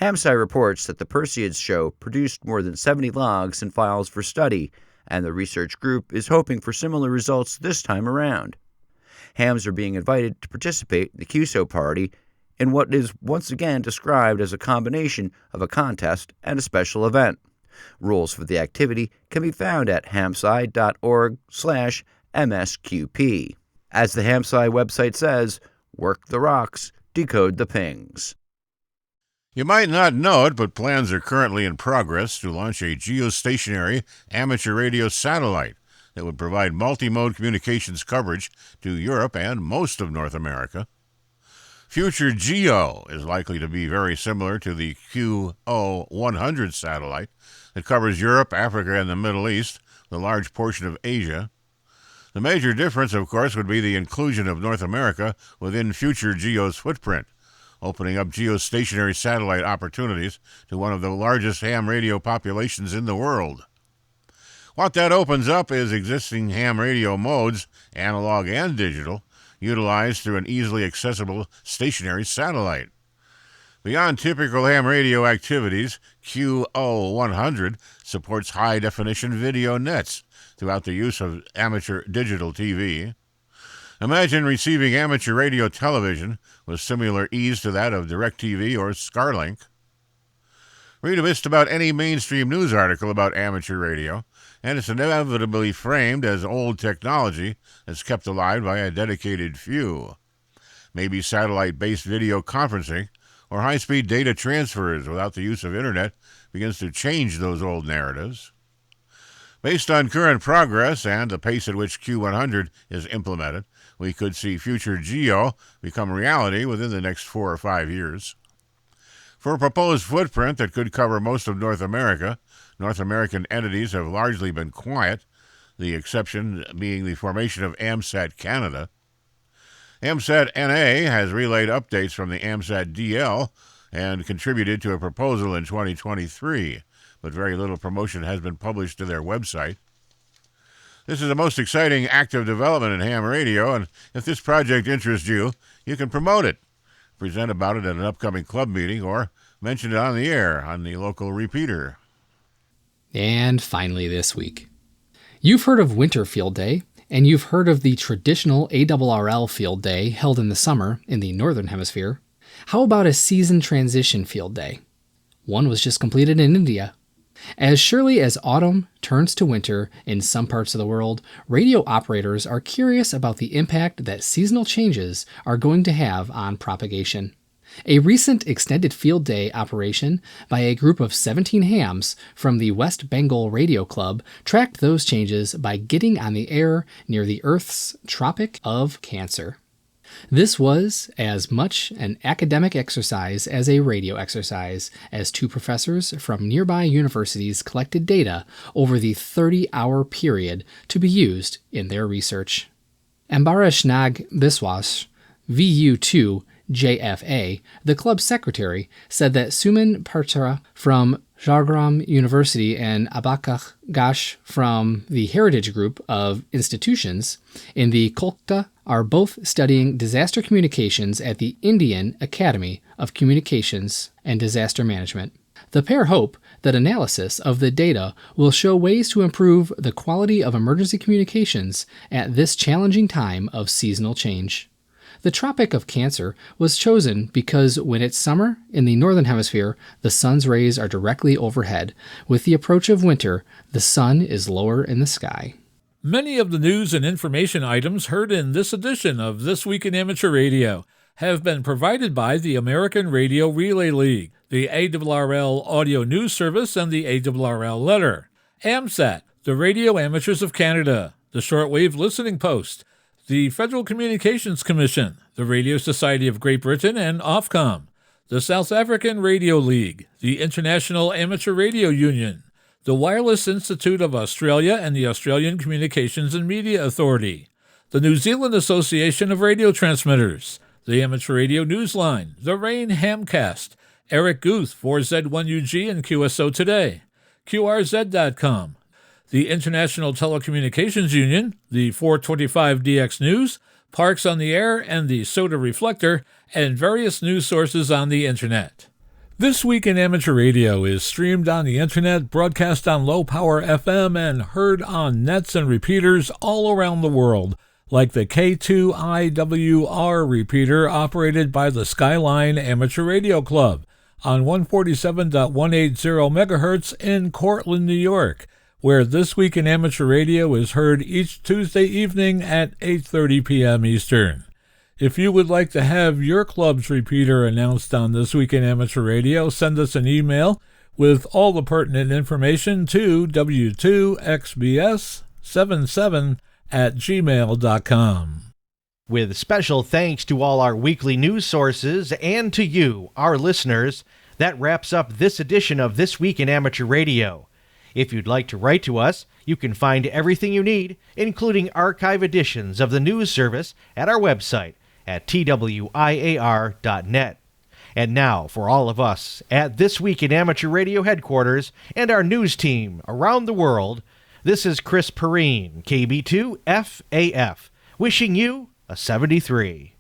HAMSCI reports that the Perseids show produced more than 70 logs and files for study, and the research group is hoping for similar results this time around. Hams are being invited to participate in the QSO party in what is once again described as a combination of a contest and a special event. Rules for the activity can be found at hamsci.org/MSQP. As the HAMSCI website says, work the rocks, decode the pings. You might not know it, but plans are currently in progress to launch a geostationary amateur radio satellite that would provide multi-mode communications coverage to Europe and most of North America. Future GEO is likely to be very similar to the QO100 satellite that covers Europe, Africa, and the Middle East, with a large portion of Asia. The major difference, of course, would be the inclusion of North America within Future GEO's footprint, opening up geostationary satellite opportunities to one of the largest ham radio populations in the world. What that opens up is existing ham radio modes, analog and digital, utilized through an easily accessible stationary satellite. Beyond typical ham radio activities, QO100 supports high-definition video nets throughout the use of amateur digital TV. Imagine receiving amateur radio television with similar ease to that of DirecTV or Starlink. Read just about any mainstream news article about amateur radio, and it's inevitably framed as old technology that's kept alive by a dedicated few. Maybe satellite-based video conferencing or high-speed data transfers without the use of Internet begins to change those old narratives. Based on current progress and the pace at which Q100 is implemented, we could see future GEO become reality within the next 4 or 5 years. For a proposed footprint that could cover most of North America, North American entities have largely been quiet, the exception being the formation of AMSAT Canada. AMSAT NA has relayed updates from the AMSAT DL and contributed to a proposal in 2023, but very little promotion has been published to their website. This is the most exciting active development in ham radio, and if this project interests you, you can promote it, present about it at an upcoming club meeting, or mention it on the air on the local repeater. And finally this week. You've heard of Winter Field Day, and you've heard of the traditional ARRL Field Day held in the summer in the Northern Hemisphere. How about a Season Transition Field Day? One was just completed in India. As surely as autumn turns to winter in some parts of the world, radio operators are curious about the impact that seasonal changes are going to have on propagation. A recent extended field day operation by a group of 17 hams from the West Bengal Radio Club tracked those changes by getting on the air near the Earth's Tropic of Cancer. This was as much an academic exercise as a radio exercise, as two professors from nearby universities collected data over the 30-hour period to be used in their research. Ambarishnag Biswas, VU2 JFA, the club's secretary, said that Suman Partara from Jhargram University and Abakach Gash from the Heritage Group of Institutions in the Kolkata are both studying disaster communications at the Indian Academy of Communications and Disaster Management. The pair hope that analysis of the data will show ways to improve the quality of emergency communications at this challenging time of seasonal change. The Tropic of Cancer was chosen because when it's summer in the Northern Hemisphere, the sun's rays are directly overhead. With the approach of winter, the sun is lower in the sky. Many of the news and information items heard in this edition of This Week in Amateur Radio have been provided by the American Radio Relay League, the ARRL Audio News Service, and the ARRL Letter, AMSAT, the Radio Amateurs of Canada, the Shortwave Listening Post, the Federal Communications Commission, the Radio Society of Great Britain, and Ofcom, the South African Radio League, the International Amateur Radio Union, the Wireless Institute of Australia and the Australian Communications and Media Authority, the New Zealand Association of Radio Transmitters, the Amateur Radio Newsline, the Rain Hamcast, Eric Guth, 4Z1UG and QSO Today, QRZ.com, the International Telecommunications Union, the 425DX News, Parks on the Air, and the Soda Reflector, and various news sources on the Internet. This Week in Amateur Radio is streamed on the Internet, broadcast on low-power FM, and heard on nets and repeaters all around the world, like the K2IWR repeater operated by the Skyline Amateur Radio Club on 147.180 MHz in Cortland, New York, where This Week in Amateur Radio is heard each Tuesday evening at 8:30 p.m. Eastern. If you would like to have your club's repeater announced on This Week in Amateur Radio, send us an email with all the pertinent information to w2xbs77@gmail.com. With special thanks to all our weekly news sources and to you, our listeners, that wraps up this edition of This Week in Amateur Radio. If you'd like to write to us, you can find everything you need, including archive editions of the news service, at our website at twiar.net. And now, for all of us at This Week in Amateur Radio headquarters and our news team around the world, this is Chris Perrine, KB2FAF, wishing you a 73.